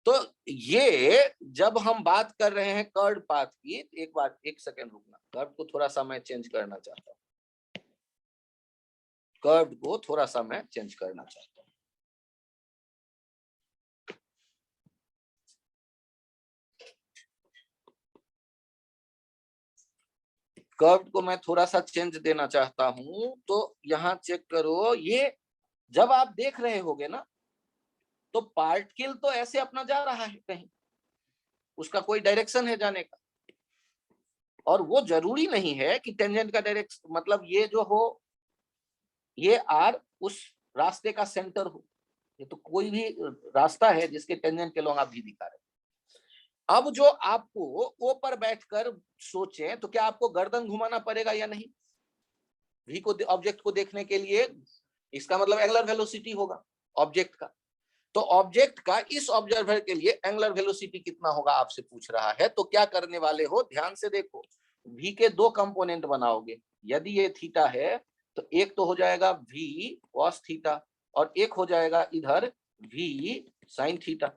तो ये जब हम बात कर रहे हैं कर्व पाथ की, एक बार एक सेकेंड रुकना, कर्व को थोड़ा सा मैं चेंज करना चाहता हूं। कर्व को थोड़ा सा मैं चेंज करना चाहता हूं। कर्व को मैं थोड़ा सा चेंज देना चाहता हूं, तो यहां चेक करो, ये जब आप देख रहे होगे ना, तो पार्टिकल तो ऐसे अपना जा रहा है कहीं, उसका कोई डायरेक्शन है जाने का, और वो जरूरी नहीं है कि टेंजेंट का डायरेक्शन, मतलब ये जो हो, ये आर उस रास्ते का सेंटर हो। ये तो कोई भी रास्ता है जिसके टेंजेंट के लॉन्ग आप भी दिखा रहे हैं। अब जो आपको ओ पर बैठकर सोचें, तो क्या आपको गर्दन घुमाना पड़ेगा या नहीं? वी को, ऑब्जेक्ट को देखने के लिए, इसका मतलब एंगुलर वेलोसिटी होगा ऑब्जेक्ट का। तो ऑब्जेक्ट का इस ऑब्जर्वर के लिए एंगुलर वेलोसिटी कितना होगा आपसे पूछ रहा है। तो क्या करने वाले हो, ध्यान से देखो, वी के दो कंपोनेंट बनाओगे। यदि ये थीटा है तो एक तो हो जाएगा वी कॉस थीटा, और एक हो जाएगा इधर वी साइन थीटा।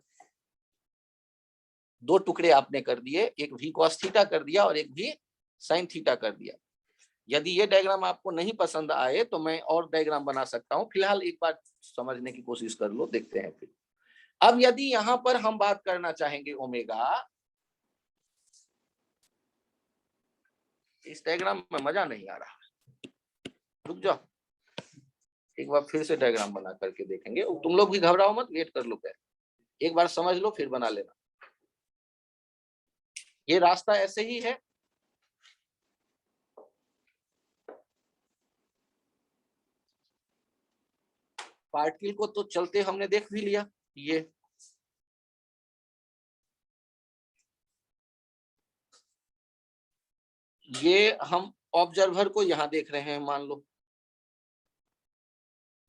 दो टुकड़े आपने कर दिए, एक वी कॉस थीटा कर दिया और एक वी साइन थीटा कर दिया। यदि ये डायग्राम आपको नहीं पसंद आए तो मैं और डायग्राम बना सकता हूं, फिलहाल एक बार समझने की कोशिश कर लो, देखते हैं फिर। अब यदि यहां पर हम बात करना चाहेंगे ओमेगा, इस डायग्राम में मजा नहीं आ रहा, रुक जाओ, एक बार फिर से डायग्राम बना करके देखेंगे। तुम लोग भी घबराओ मत, वेट कर लो पहले, एक बार समझ लो फिर बना लेना। ये रास्ता ऐसे ही है, पार्टिकल को तो चलते हमने देख भी लिया। ये हम ऑब्जर्वर को यहां देख रहे हैं, मान लो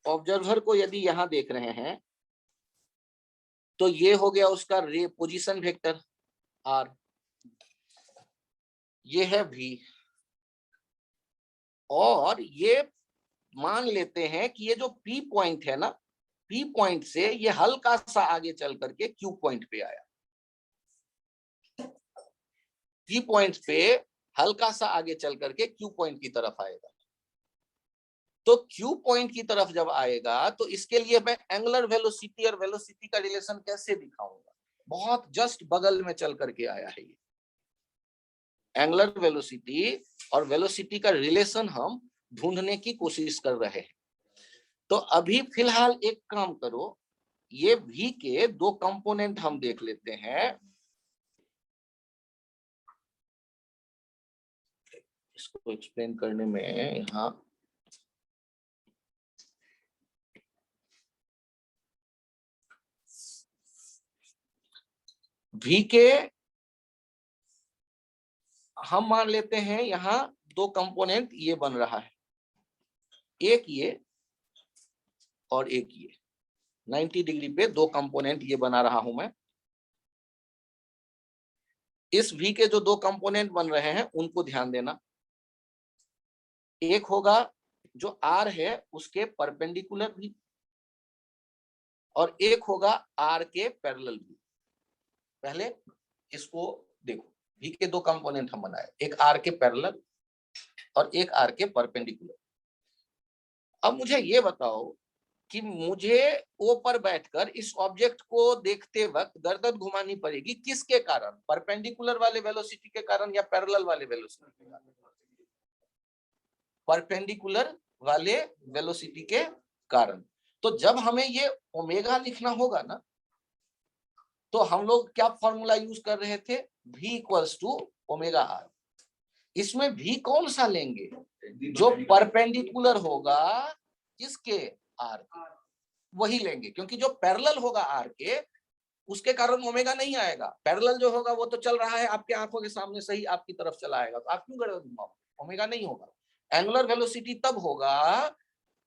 ऑब्जर्वर को यदि यहां देख रहे हैं, तो ये हो गया उसका रे पोजीशन वेक्टर आर, ये है वी, और ये मान लेते हैं कि ये जो पी पॉइंट है ना, पी पॉइंट से ये हल्का सा आगे चल करके क्यू पॉइंट पे आया। पी पॉइंट पे हल्का सा आगे चल करके क्यू पॉइंट की तरफ आएगा। तो क्यू पॉइंट की तरफ जब आएगा तो इसके लिए मैं एंगुलर वेलोसिटी और वेलोसिटी का रिलेशन कैसे दिखाऊंगा? बहुत जस्ट बगल में चल करके आया है ये। एंगुलर वेलोसिटी और वेलोसिटी का रिलेशन हम ढूंढने की कोशिश कर रहे हैं। तो अभी फिलहाल एक काम करो, ये v के दो कंपोनेंट हम देख लेते हैं। इसको एक्सप्लेन करने में यहाँ v के हम मान लेते हैं यहाँ दो कंपोनेंट ये बन रहा है, एक ये और एक ये। 90 डिग्री पे दो कंपोनेंट ये बना रहा हूं मैं। इस v के जो दो कंपोनेंट बन रहे हैं उनको ध्यान देना। एक होगा जो r है उसके परपेंडिकुलर भी, और एक होगा r के पैरेलल भी। पहले इसको देखो, v के दो कंपोनेंट हम बनाए, एक r के पैरेलल और एक r के परपेंडिकुलर। अब मुझे ये बताओ कि मुझे ओ पर बैठकर इस ऑब्जेक्ट को देखते वक्त गर्दन घुमानी पड़ेगी किसके कारण? परपेंडिकुलर वाले वेलोसिटी के कारण या पैरेलल वाले वेलोसिटी के कारण? परपेंडिकुलर वाले वेलोसिटी के कारण। तो जब हमें ये ओमेगा लिखना होगा ना, तो हम लोग क्या फॉर्मूला यूज कर रहे थे? v equals to omega r. इसमें v कौन सा लेंगे? जो परपेंडिकुलर होगा किसके? आर, वही लेंगे, क्योंकि जो पैरेलल होगा आर के उसके कारण ओमेगा नहीं आएगा। पैरेलल जो होगा वो तो चल रहा है आपके आंखों के सामने, सही आपकी तरफ चला आएगा, तो आप क्यों गर्दन घुमाओगे? ओमेगा नहीं होगा। एंगुलर वेलोसिटी तब होगा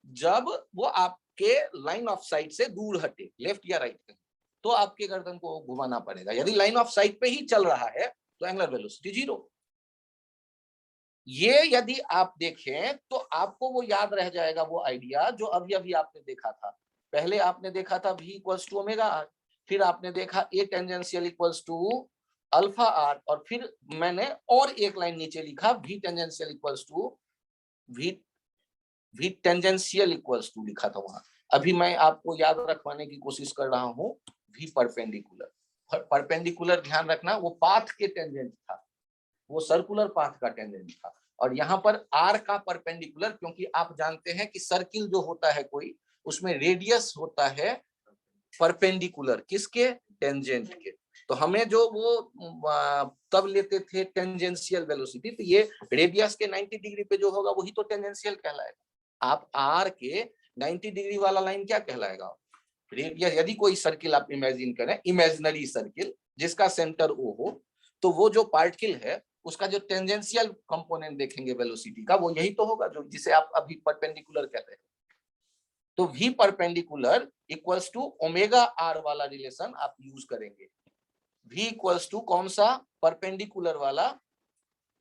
जब वो आपके लाइन ऑफ साइट से दूर हटे, लेफ्ट या राइट कहीं, तो आपके गर्दन को घुमाना पड़ेगा। यदि लाइन ऑफ साइट पे ही चल रहा है तो एंगुलर वेलोसिटी जीरो। ये यदि आप देखें तो आपको वो याद रह जाएगा, वो आइडिया जो अभी अभी आपने देखा था। पहले आपने देखा था v equals to omega r, फिर आपने देखा a tangential equals to alpha r, और फिर मैंने और एक लाइन नीचे लिखा v tangential equals to v v tangential equals to लिखा था वहां, अभी मैं आपको याद रखवाने की कोशिश कर रहा हूँ v परपेंडिकुलर। परपेंडिकुलर ध्यान रखना, वो पाथ के टेंजेंट था, वो सर्कुलर पाथ का टेंजेंट था। और यहाँ पर r का परपेंडिकुलर, क्योंकि आप जानते हैं कि सर्किल जो होता है कोई, उसमें रेडियस होता है परपेंडिकुलर किसके, टेंजेंट के। तो हमें जो वो तब लेते थे टेंजेंशियल वेलोसिटी, तो ये रेडियस के 90 डिग्री पे जो होगा वही तो टेंजेंशियल कहलाएगा। आप आर के 90 डिग्री वाला लाइन क्या कहलाएगा, रेडियस। यदि कोई सर्किल आप इमेजिन करें, इमेजिनरी सर्किल जिसका सेंटर ओ हो, तो वो जो पार्टिकल है उसका जो टेंजेंशियल कंपोनेंट देखेंगे वेलोसिटी का, वो यही तो होगा जो जिसे आप अभी परपेंडिकुलर कहते हैं। तो v perpendicular equals to omega r वाला रिलेशन आप यूज करेंगे। v इक्वल्स टू कौन सा, परपेंडिकुलर वाला।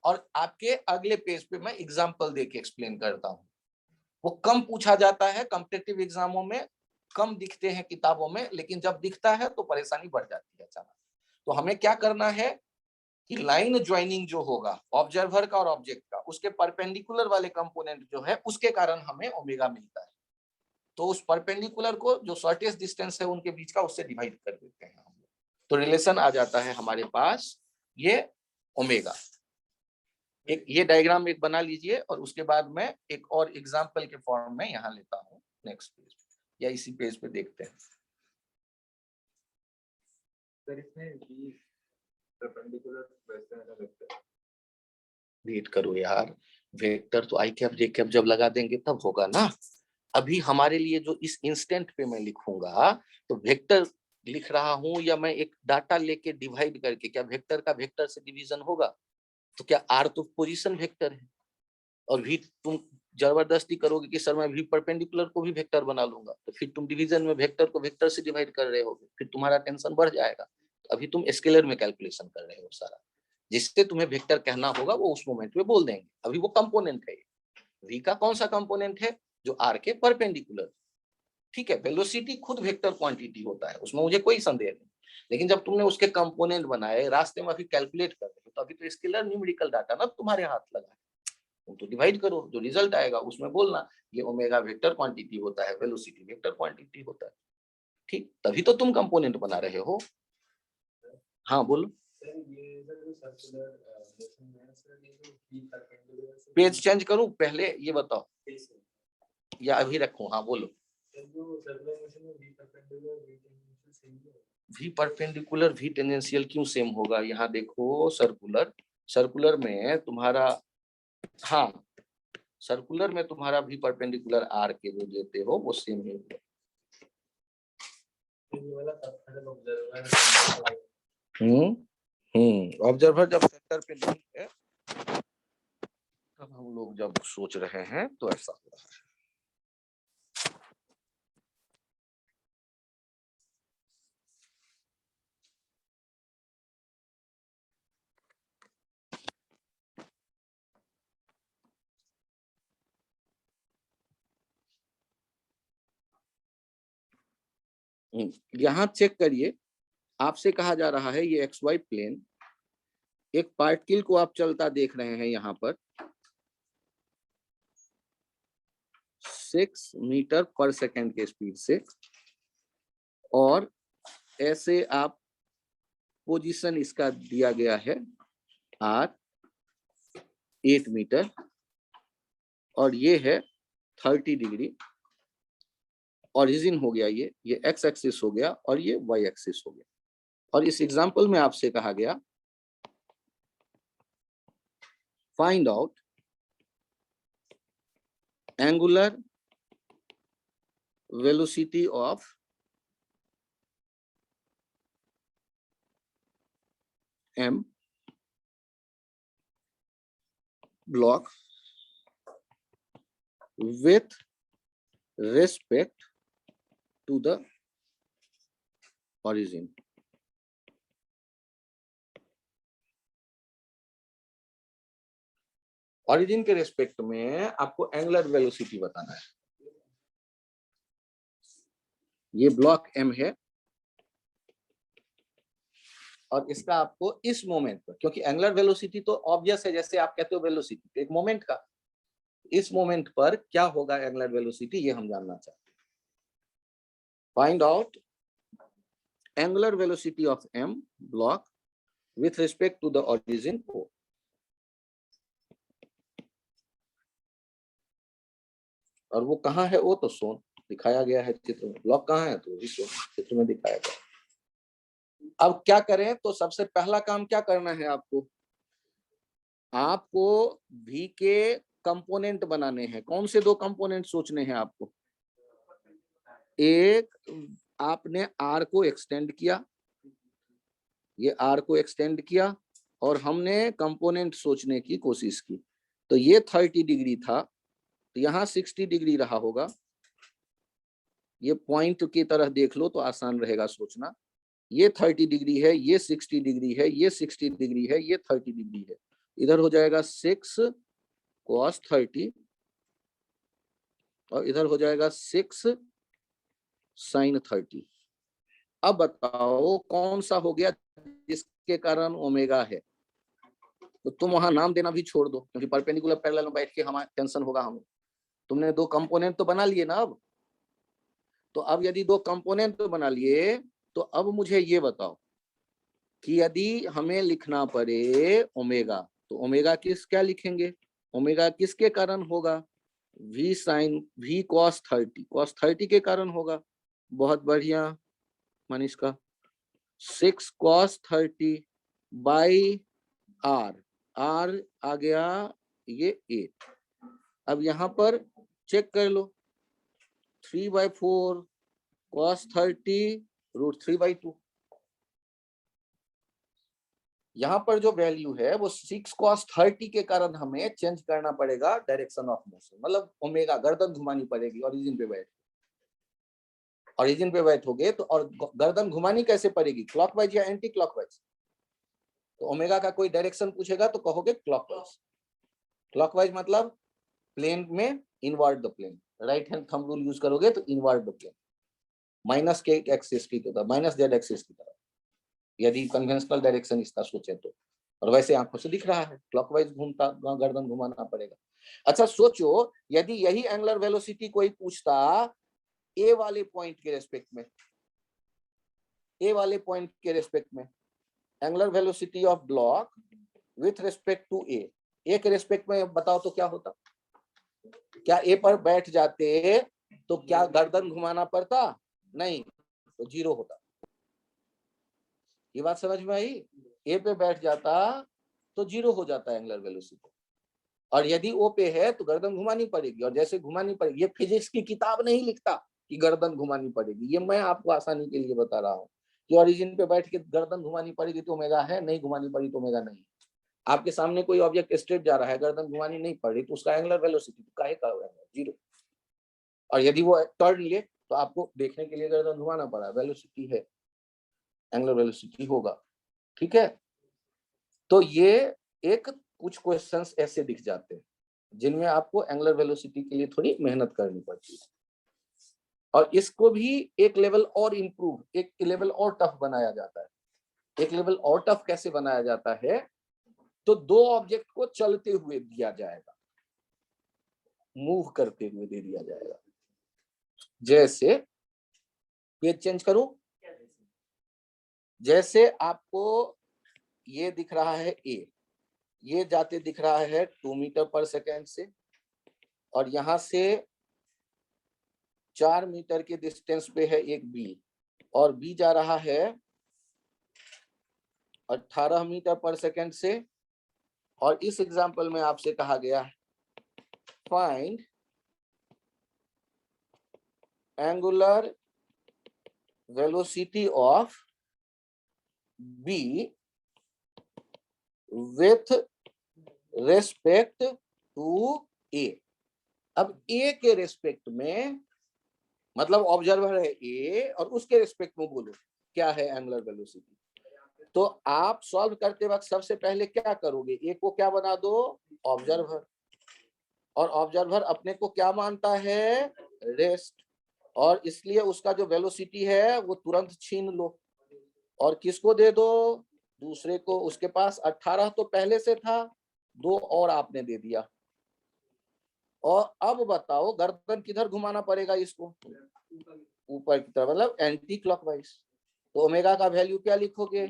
और आपके अगले पेज पे मैं एग्जांपल देके एक्सप्लेन करता हूं। वो कम पूछा जाता है कॉम्पिटिटिव एग्जामों में, कम दिखते हैं किताबों में, लेकिन जब दिखता है तो परेशानी बढ़ जाती है अचानक। तो हमें क्या करना है कि लाइन ज्वाइनिंग जो होगा ऑब्जर्वर का और ऑब्जेक्ट का, उसके परपेंडिकुलर वाले कंपोनेंट जो है उसके कारण हमें ओमेगा मिलता है। तो उस परपेंडिकुलर को जो शॉर्टेस्ट डिस्टेंस है उनके बीच का, उससे डिवाइड कर देते हैं हम लोग, तो रिलेशन आ जाता है हमारे पास ये ओमेगा। एक ये डायग्राम एक बना लीजिए, और उसके बाद मैं एक और एग्जांपल के फॉर्म में यहाँ लेता हूँ नेक्स्ट पेज पे, या इसी पेज पे देखते हैं। वेट करो यार, वेक्टर तो आई कैप जे कैप जब लगा देंगे तब होगा ना। अभी हमारे लिए जो इस इंस्टेंट पे मैं लिखूंगा, तो वेक्टर लिख रहा हूं, या मैं एक डाटा लेके डिवाइड करके, क्या वेक्टर का वेक्टर से डिवीजन होगा? तो क्या आर तो पोजीशन वेक्टर है, और वी तुम जबरदस्ती करोगे कि सर मैं वी परपेंडिकुलर को भी वेक्टर बना लूंगा, तो फिर तुम डिवीजन में वेक्टर को वेक्टर से डिवाइड कर रहे होगे, फिर तुम्हारा टेंशन बढ़ जाएगा। तो अभी तुम स्केलर में कैलकुलेशन कर रहे हो सारा, जिससे तुम्हें वेक्टर कहना होगा वो उस मोमेंट में बोल देंगे। अभी वो कंपोनेंट है, वी का कौन सा कंपोनेंट है, जो आर के परपेंडिकुलर। ठीक है, वेलोसिटी खुद वेक्टर क्वांटिटी होता है, उसमें मुझे कोई संदेह नहीं, लेकिन जब तुमने उसके कंपोनेंट बनाए, रास्ते में अभी कैलकुलेट कर रहे हो, तो अभी तो स्केलर न्यूमेरिकल डाटा ना तुम्हारे हाथ लगा है, तुम तो डिवाइड करो, जो रिजल्ट आएगा उसमें बोलना ये ओमेगा वेक्टर क्वांटिटी होता है, वेलोसिटी वेक्टर क्वांटिटी होता है। ठीक, तभी तो तुम कंपोनेंट बना रहे हो। हाँ बोलो। पेज चेंज करूं पहले, ये बताओ, या अभी रखूं? हाँ बोलो। वी परपेंडिकुलर वी टेंजेंशियल क्यों सेम होगा? यहाँ देखो, सर्कुलर, सर्कुलर में तुम्हारा, हाँ सर्कुलर में तुम्हारा वी परपेंडिकुलर आर के जो देते हो वो सेम ही होगा। ऑब्जर्वर जब सेंटर पे नहीं है, तब हम लोग जब सोच रहे हैं तो ऐसा हो रहा है। यहाँ चेक करिए, आपसे कहा जा रहा है ये एक्स वाई प्लेन, एक पार्टिकल को आप चलता देख रहे हैं यहाँ पर 6 मीटर पर सेकेंड के स्पीड से, और ऐसे आप पोजीशन इसका दिया गया है आर 8 मीटर, और ये है 30 डिग्री, ओरिजिन हो गया ये एक्स एक्सिस हो गया, और ये वाई एक्सिस हो गया। और इस एग्जांपल में आपसे कहा गया find out angular velocity of m block with respect to the origin। Origin के रेस्पेक्ट में आपको एंगुलर वेलोसिटी बताना है। ये ब्लॉक एम है, और इसका आपको इस मोमेंट पर, क्योंकि एंगुलर वेलोसिटी तो ऑब्वियस है, जैसे आप कहते हो वेलोसिटी एक मोमेंट का, इस मोमेंट पर क्या होगा एंगुलर वेलोसिटी, ये हम जानना चाहते हैं। Find out angular velocity of m block with respect to the origin O। और वो कहाँ है, वो तो सोन दिखाया गया है चित्र में। ब्लॉक कहाँ है, तो सोन चित्र में दिखाया गया। अब क्या करें, तो सबसे पहला काम क्या करना है आपको, आपको v के कंपोनेंट बनाने हैं। कौन से दो कंपोनेंट सोचने हैं आपको? एक, आपने r को एक्सटेंड किया, ये r को एक्सटेंड किया और हमने कंपोनेंट सोचने की कोशिश की। तो ये 30 डिग्री था, तो यहाँ 60 डिग्री रहा होगा। ये पॉइंट की तरह देख लो तो आसान रहेगा सोचना। ये 30 डिग्री है, ये 60 डिग्री है, ये 60 डिग्री है, ये 30 डिग्री है। इधर हो जाएगा 6 cos 30 और इधर हो जाएगा 6 sin 30। अब बताओ कौन सा हो गया जिसके कारण ओमेगा है? तो तुम वहां नाम देना भी छोड़ दो, क्योंकि परपेंडिकुलर पैरेलल में बैठ के हमारा टेंशन होगा हमें। तुमने दो कंपोनेंट तो बना लिए ना अब, तो अब यदि दो कंपोनेंट तो बना लिए, तो अब मुझे ये बताओ कि यदि हमें लिखना पड़े ओमेगा, तो ओमेगा क्या लिखेंगे? ओमेगा किसके कारण होगा? v sin v cos 30, cos 30 के कारण होगा। बहुत बढ़िया Manishka. 6 cos 30 by r, r आ गया ये 8। अब यहाँ पर चेक कर लो, 3/4 cos 30 √3/2। यहाँ पर जो वैल्यू है वो 6 cos 30 के कारण हमें चेंज करना पड़ेगा डायरेक्शन ऑफ मोशन, मतलब ओमेगा गर्दन घुमानी पड़ेगी ओरिजिन पे बैठ। ओरिजिन पे बैठोगे तो, और गर्दन घुमानी कैसे पड़ेगी, क्लॉकवाइज या एंटी क्लॉकवाइज? तो ओमेगा का कोई डायरेक्शन पूछेगा तो कहोगे क्लॉकवाइज। क्लॉकवाइज मतलब प्लेन में invert the plane, right hand thumb rule use करोगे तो इनवर्ट द प्लेन, माइनस के एक्सिस की तरह, माइनस जेड एक्सिस की तरह, यदि कन्वेंशनल डायरेक्शन इसका सोचे तो। और वैसे आंखों से दिख रहा है क्लॉकवाइज घूमता, गर्दन घुमाना पड़ेगा। अच्छा सोचो, यदि यही एंगुलर वेलोसिटी कोई पूछता ए वाले पॉइंट के रेस्पेक्ट में, ए वाले पॉइंट के रेस्पेक्ट में angular velocity of block with respect to a के रेस्पेक्ट में, बताओ तो क्या होता? क्या ए पर बैठ जाते तो क्या गर्दन घुमाना पड़ता? नहीं, तो 0 होता। ये बात समझ में आई? ए पे बैठ जाता तो 0 हो जाता है एंगुलर वेलोसिटी, और यदि ओ पे है तो गर्दन घुमानी पड़ेगी, और जैसे घुमानी पड़ेगी, ये फिजिक्स की किताब नहीं लिखता कि गर्दन घुमानी पड़ेगी, ये मैं आपको आसानी के लिए बता रहा हूँ कि ओरिजिन पे बैठ के गर्दन घुमानी पड़ेगी तो ओमेगा है, नहीं घुमानी पड़ी तो ओमेगा नहीं। आपके सामने कोई ऑब्जेक्ट स्ट्रेट जा रहा है, गर्दन घुमानी नहीं पड़ी, तो उसका एंगुलर वेलोसिटी काहे का होगा? 0। और यदि वो टर्न लिए तो आपको देखने के लिए गर्दन घुमाना पड़ा, वेलोसिटी है, एंगुलर वेलोसिटी होगा। ठीक है, तो ये एक कुछ क्वेश्चंस ऐसे दिख जाते हैं जिनमें आपको एंगुलर वेलोसिटी के लिए थोड़ी मेहनत करनी पड़ती है, और इसको भी एक लेवल और इम्प्रूव, एक लेवल और टफ बनाया जाता है। एक लेवल और टफ कैसे बनाया जाता है? तो दो ऑब्जेक्ट को चलते हुए दिया जाएगा, मूव करते हुए दे दिया जाएगा। जैसे पेज चेंज करूं, जैसे आपको ये दिख रहा है ए, ये जाते दिख रहा है 2 मीटर पर सेकेंड से, और यहां से 4 मीटर के डिस्टेंस पे है एक बी, और बी जा रहा है 18 मीटर पर सेकेंड से। और इस एग्जांपल में आपसे कहा गया है find angular velocity of b with respect to a. अब ए के रेस्पेक्ट में, मतलब ऑब्जर्वर है ए और उसके रेस्पेक्ट में बोलो क्या है एंगुलर वेलोसिटी। तो आप सॉल्व करते वक्त सबसे पहले क्या करोगे, ए को क्या बना दो? ऑब्जर्वर, और ऑब्जर्वर अपने को क्या मानता है? रेस्ट, और इसलिए उसका जो वेलोसिटी है वो तुरंत छीन लो, और किसको दे दो? दूसरे को। उसके पास 18 तो पहले से था, 2 और आपने दे दिया। और अब बताओ गर्दन किधर घुमाना पड़ेगा इसको, ऊपर की तरफ, मतलब एंटी क्लॉकवाइज। तो ओमेगा का वैल्यू क्या लिखोगे,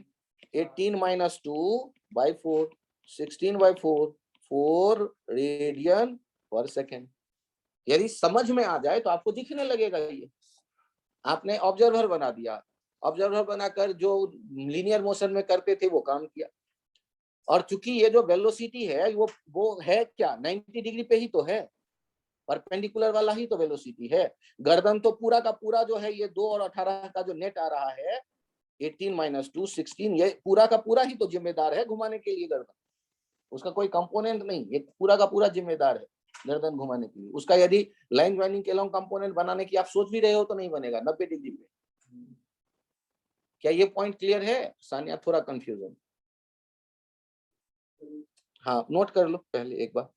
18 - 2/4, 16/4, 4 रेडियन पर सेकेंड। यदि समझ में आ जाए तो आपको दिखने लगेगा। ये आपने ऑब्जर्वर बना दिया, ऑब्जर्वर बनाकर जो लीनियर मोशन में करते थे वो काम किया। और चूंकि ये जो वेलोसिटी है वो है क्या, 90 डिग्री पे ही तो है, परपेंडिकुलर वाला ही तो वेलोसिटी है। गर्दन तो पूरा का पूरा जो है, ये 2 और 18 का जो नेट आ रहा है, 18 - 2 16, ये पूरा का पूरा ही तो जिम्मेदार है घुमाने के लिए गर्दन, उसका कोई कंपोनेंट नहीं, ये पूरा का पूरा जिम्मेदार है गर्दन घुमाने के लिए। उसका यदि लाइन ज्वाइनिंग के लॉन्ग कंपोनेंट बनाने की आप सोच भी रहे हो तो नहीं बनेगा 90 डिग्री पे। क्या ये पॉइंट क्लियर है सानिया, थोड़ा कंफ्यूजन? हाँ नोट कर लो पहले एक बार।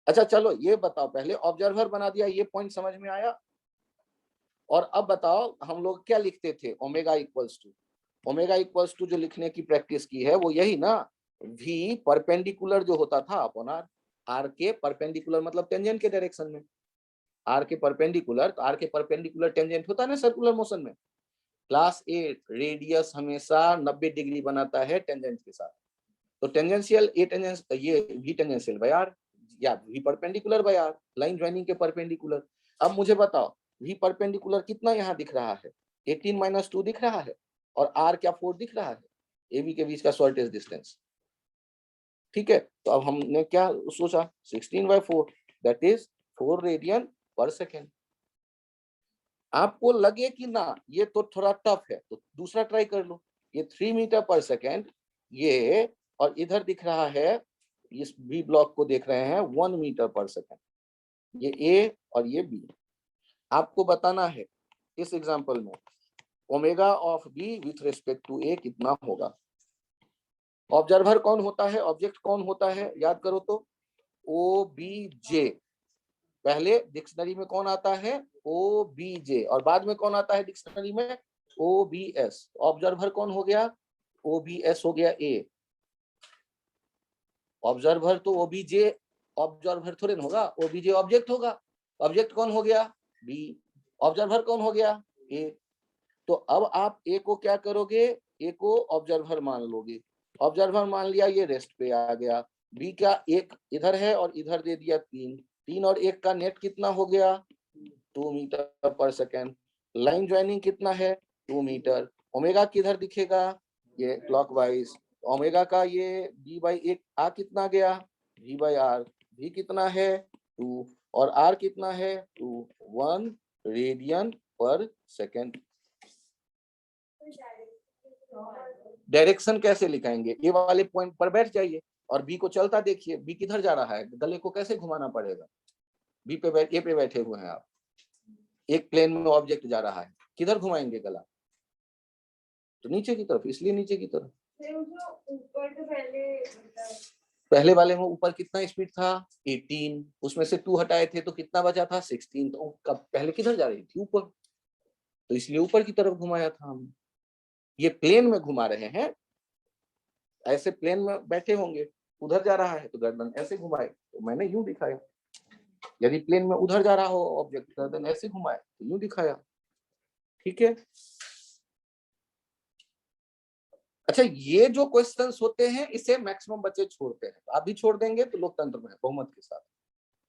अच्छा चलो ये बताओ, पहले ऑब्जर्वर बना दिया, ये पॉइंट समझ में आया। और अब बताओ हम लोग क्या लिखते थे, ओमेगा इक्वल्स टू जो लिखने की प्रैक्टिस की है वो यही ना, v परपेंडिकुलर जो होता था अपॉन r, r के परपेंडिकुलर मतलब टेंजेंट के डायरेक्शन में, r के परपेंडिकुलर, तो r के परपेंडिकुलर टेंजेंट होता है ना सर्कुलर मोशन में। क्लास 8 रेडियस हमेशा 90 डिग्री बनाता है टेंजेंट के साथ, तो टेंजेंशियल ये v टेंजेंशियल बाय r या v perpendicular by r, line joining के परपेंडिकुलर। अब मुझे बताओ v परपेंडिकुलर कितना यहाँ दिख रहा है, 18 - 2 दिख रहा है, और r क्या 4 दिख रहा है, AB के बीच का शॉर्टेस्ट डिस्टेंस। ठीक है, तो अब हमने क्या सोचा, 16/4 दैट इज 4 रेडियन पर सेकेंड। आपको लगे कि ना ये तो थोड़ा टफ है तो दूसरा ट्राई कर लो, ये 3 मीटर पर सेकेंड ये, और इधर दिख रहा है, इस बी ब्लॉक को देख रहे हैं 1 मीटर पर सेकेंड, ये ए और ये बी। आपको बताना है इस एग्जांपल में omega of b with respect to a कितना होगा। ऑब्जर्वर कौन होता है, ऑब्जेक्ट कौन होता है, याद करो तो OBJ। पहले डिक्शनरी में कौन आता है, OBJ, और बाद में कौन आता है डिक्शनरी में, OBS। ऑब्जर्वर कौन हो गया, OBS हो गया A। ऑब्जर्वर तो OBJ ऑब्जर्वर थोड़े ना होगा, OBJ ऑब्जेक्ट होगा। ऑब्जेक्ट कौन हो गया, B। ऑब्जर्वर कौन हो गया, A। तो अब आप A को क्या करोगे, A को ऑब्जर्वर मान लोगे। ऑब्जर्वर मान लिया, ये रेस्ट पे आ गया। B का एक इधर है और इधर दे दिया 3, 3 और 1 का नेट कितना हो गया, 2 metre per second. Line joining कितना है, 2 मीटर। ओमेगा किधर दिखेगा, ये क्लॉकवाइज। ओमेगा का ये b/1 आ कितना गया, v/r। v कितना है 2 और r कितना है 2, 1 रेडियन पर सेकेंड। डायरेक्शन कैसे लिखाएंगे, ये वाले पॉइंट पर बैठ जाइए और बी को चलता देखिए, बी किधर जा रहा है, गले को कैसे घुमाना पड़ेगा। बी पे ए पे बैठे हुए हैं आप, एक प्लेन में ऑब्जेक्ट जा रहा है, किधर घुमाएंगे गला, तो नीचे की तरफ, इसलिए नीचे की तरफ। ऊपर तो पहले वाले में ऊपर कितना स्पीड था 18, उसमें से 2 हटाए थे तो कितना बचा था 16, तो कब पहले किधर जा रही थी, ऊपर, तो इसलिए ऊपर की तरफ घुमाया था हमने। ये प्लेन में घुमा रहे हैं, ऐसे प्लेन में बैठे होंगे, उधर जा रहा है तो गर्दन ऐसे घुमाए, तो मैंने यूं दिखाया। यदि प्लेन में उधर जा रहा हो ऑब्जेक्ट, गर्दन ऐसे घुमाए तो यूं दिखाया। ठीक है, अच्छा ये जो क्वेश्चंस होते हैं इसे मैक्सिमम बच्चे छोड़ते हैं, तो आप भी छोड़ देंगे तो लोकतंत्र में बहुमत के साथ।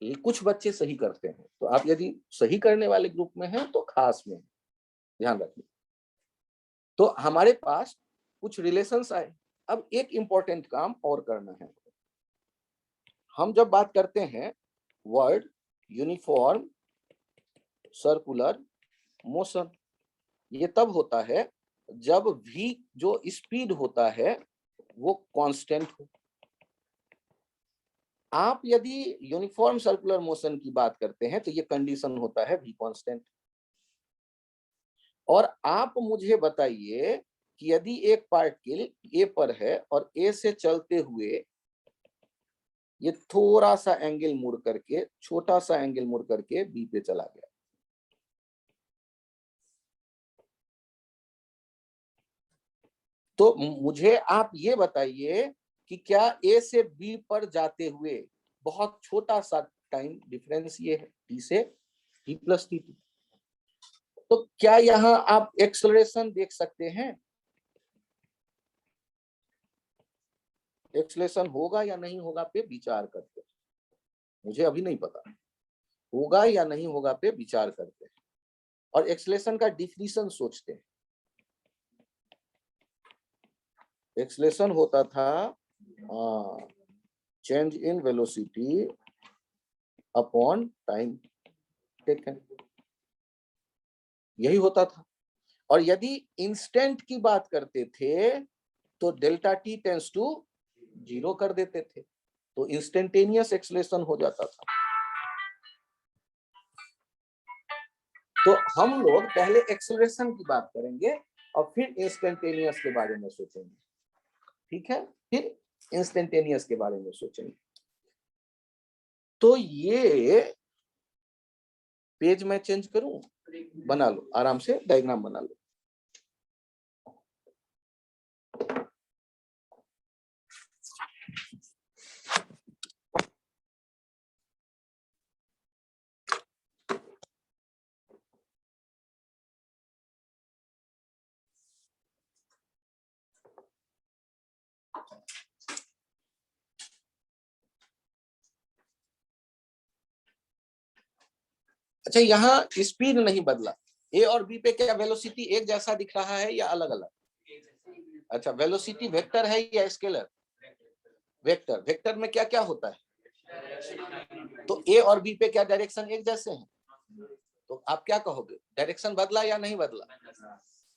ये कुछ बच्चे सही करते हैं, तो आप यदि सही करने वाले ग्रुप में हैं तो खास में ध्यान रखिए। तो हमारे पास कुछ रिलेशंस आए। अब एक इंपॉर्टेंट काम और करना है। हम जब बात करते हैं वर्ड यूनिफॉर्म सर्कुलर मोशन, ये तब होता है जब v जो स्पीड होता है वो कांस्टेंट हो। आप यदि यूनिफॉर्म सर्कुलर मोशन की बात करते हैं तो ये कंडीशन होता है v कांस्टेंट। और आप मुझे बताइए कि यदि एक पार्टिकल a पर है और a से चलते हुए ये थोड़ा सा एंगल मुड़ करके, छोटा सा एंगल मुड़ करके b पे चला गया, तो मुझे आप ये बताइए कि क्या a से b पर जाते हुए बहुत छोटा सा टाइम डिफरेंस ये है t से t प्लस t। तो क्या यहाँ आप एक्सेलरेशन देख सकते हैं? एक्सेलरेशन होगा या नहीं होगा पे विचार करते हैं। मुझे अभी नहीं पता होगा या नहीं होगा पे विचार करते हैं और एक्सेलरेशन का डिफिनीशन सोचते हैं। एक्सेलरेशन होता था change in velocity upon time taken, यही होता था। और यदि इंस्टेंट की बात करते थे तो डेल्टा टी टेंस टू 0 कर देते थे, तो इंस्टेंटेनियस एक्सेलरेशन हो जाता था। तो हम लोग पहले एक्सेलरेशन की बात करेंगे और फिर इंस्टेंटेनियस के बारे में सोचेंगे, ठीक है? फिर इंस्टेंटेनियस के बारे में सोचेंगे। तो ये पेज मैं चेंज करूं? बना लो, आराम से डायग्राम बना लो। अच्छा, यहाँ स्पीड नहीं बदला, ए और बी पे क्या वेलोसिटी एक जैसा दिख रहा है या अलग अलग? अच्छा, वेलोसिटी वेक्टर है या स्केलर? वेक्टर। वेक्टर में क्या क्या होता है? तो ए और बी पे क्या डायरेक्शन एक जैसे हैं? तो आप क्या कहोगे, डायरेक्शन बदला या नहीं बदला?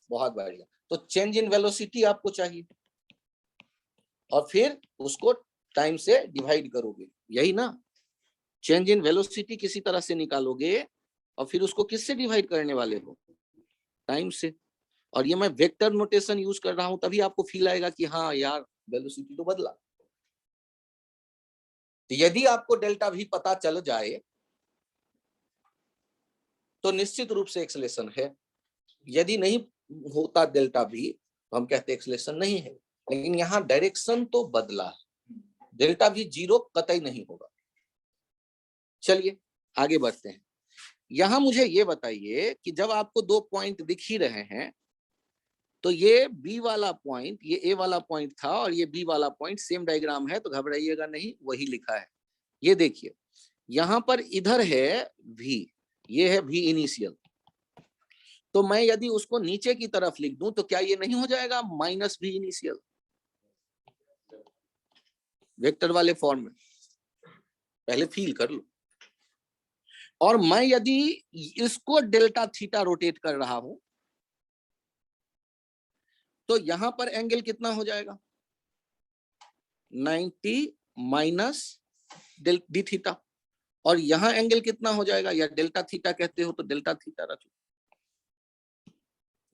बहुत बढ़िया। तो चेंज इन वेलोसिटी आपको चाहिए और फिर उसको टाइम से डिवाइड करोगे, यही ना? चेंज इन वेलोसिटी किसी तरह से निकालोगे और फिर उसको किससे डिवाइड करने वाले हो? टाइम से। और ये मैं वेक्टर नोटेशन यूज कर रहा हूं तभी आपको फील आएगा कि हाँ यार वेलोसिटी तो बदला। तो यदि आपको डेल्टा भी पता चल जाए तो निश्चित रूप से एक्सेलरेशन है। यदि नहीं होता डेल्टा भी तो हम कहते एक्सेलरेशन नहीं है। लेकिन यहाँ डायरेक्शन तो बदला, डेल्टा भी 0 कतई नहीं होगा। चलिए आगे बढ़ते हैं। यहां मुझे ये बताइए कि जब आपको 2 पॉइंट दिख ही रहे हैं तो ये बी वाला पॉइंट, ये ए वाला पॉइंट था और ये बी वाला पॉइंट सेम डायग्राम है, तो घबराइएगा नहीं, वही लिखा है। ये देखिए यहां पर इधर है v, ये है v इनिशियल। तो मैं यदि उसको नीचे की तरफ लिख दूं तो क्या ये नहीं हो जाएगा माइनस v इनिशियल वेक्टर वाले फॉर्म में? पहले फील कर लो। और मैं यदि इसको डेल्टा थीटा रोटेट कर रहा हूं तो यहां पर एंगल कितना हो जाएगा? 90 माइनस डी थीटा। और यहां एंगल कितना हो जाएगा? या डेल्टा थीटा कहते हो तो डेल्टा थीटा रखो,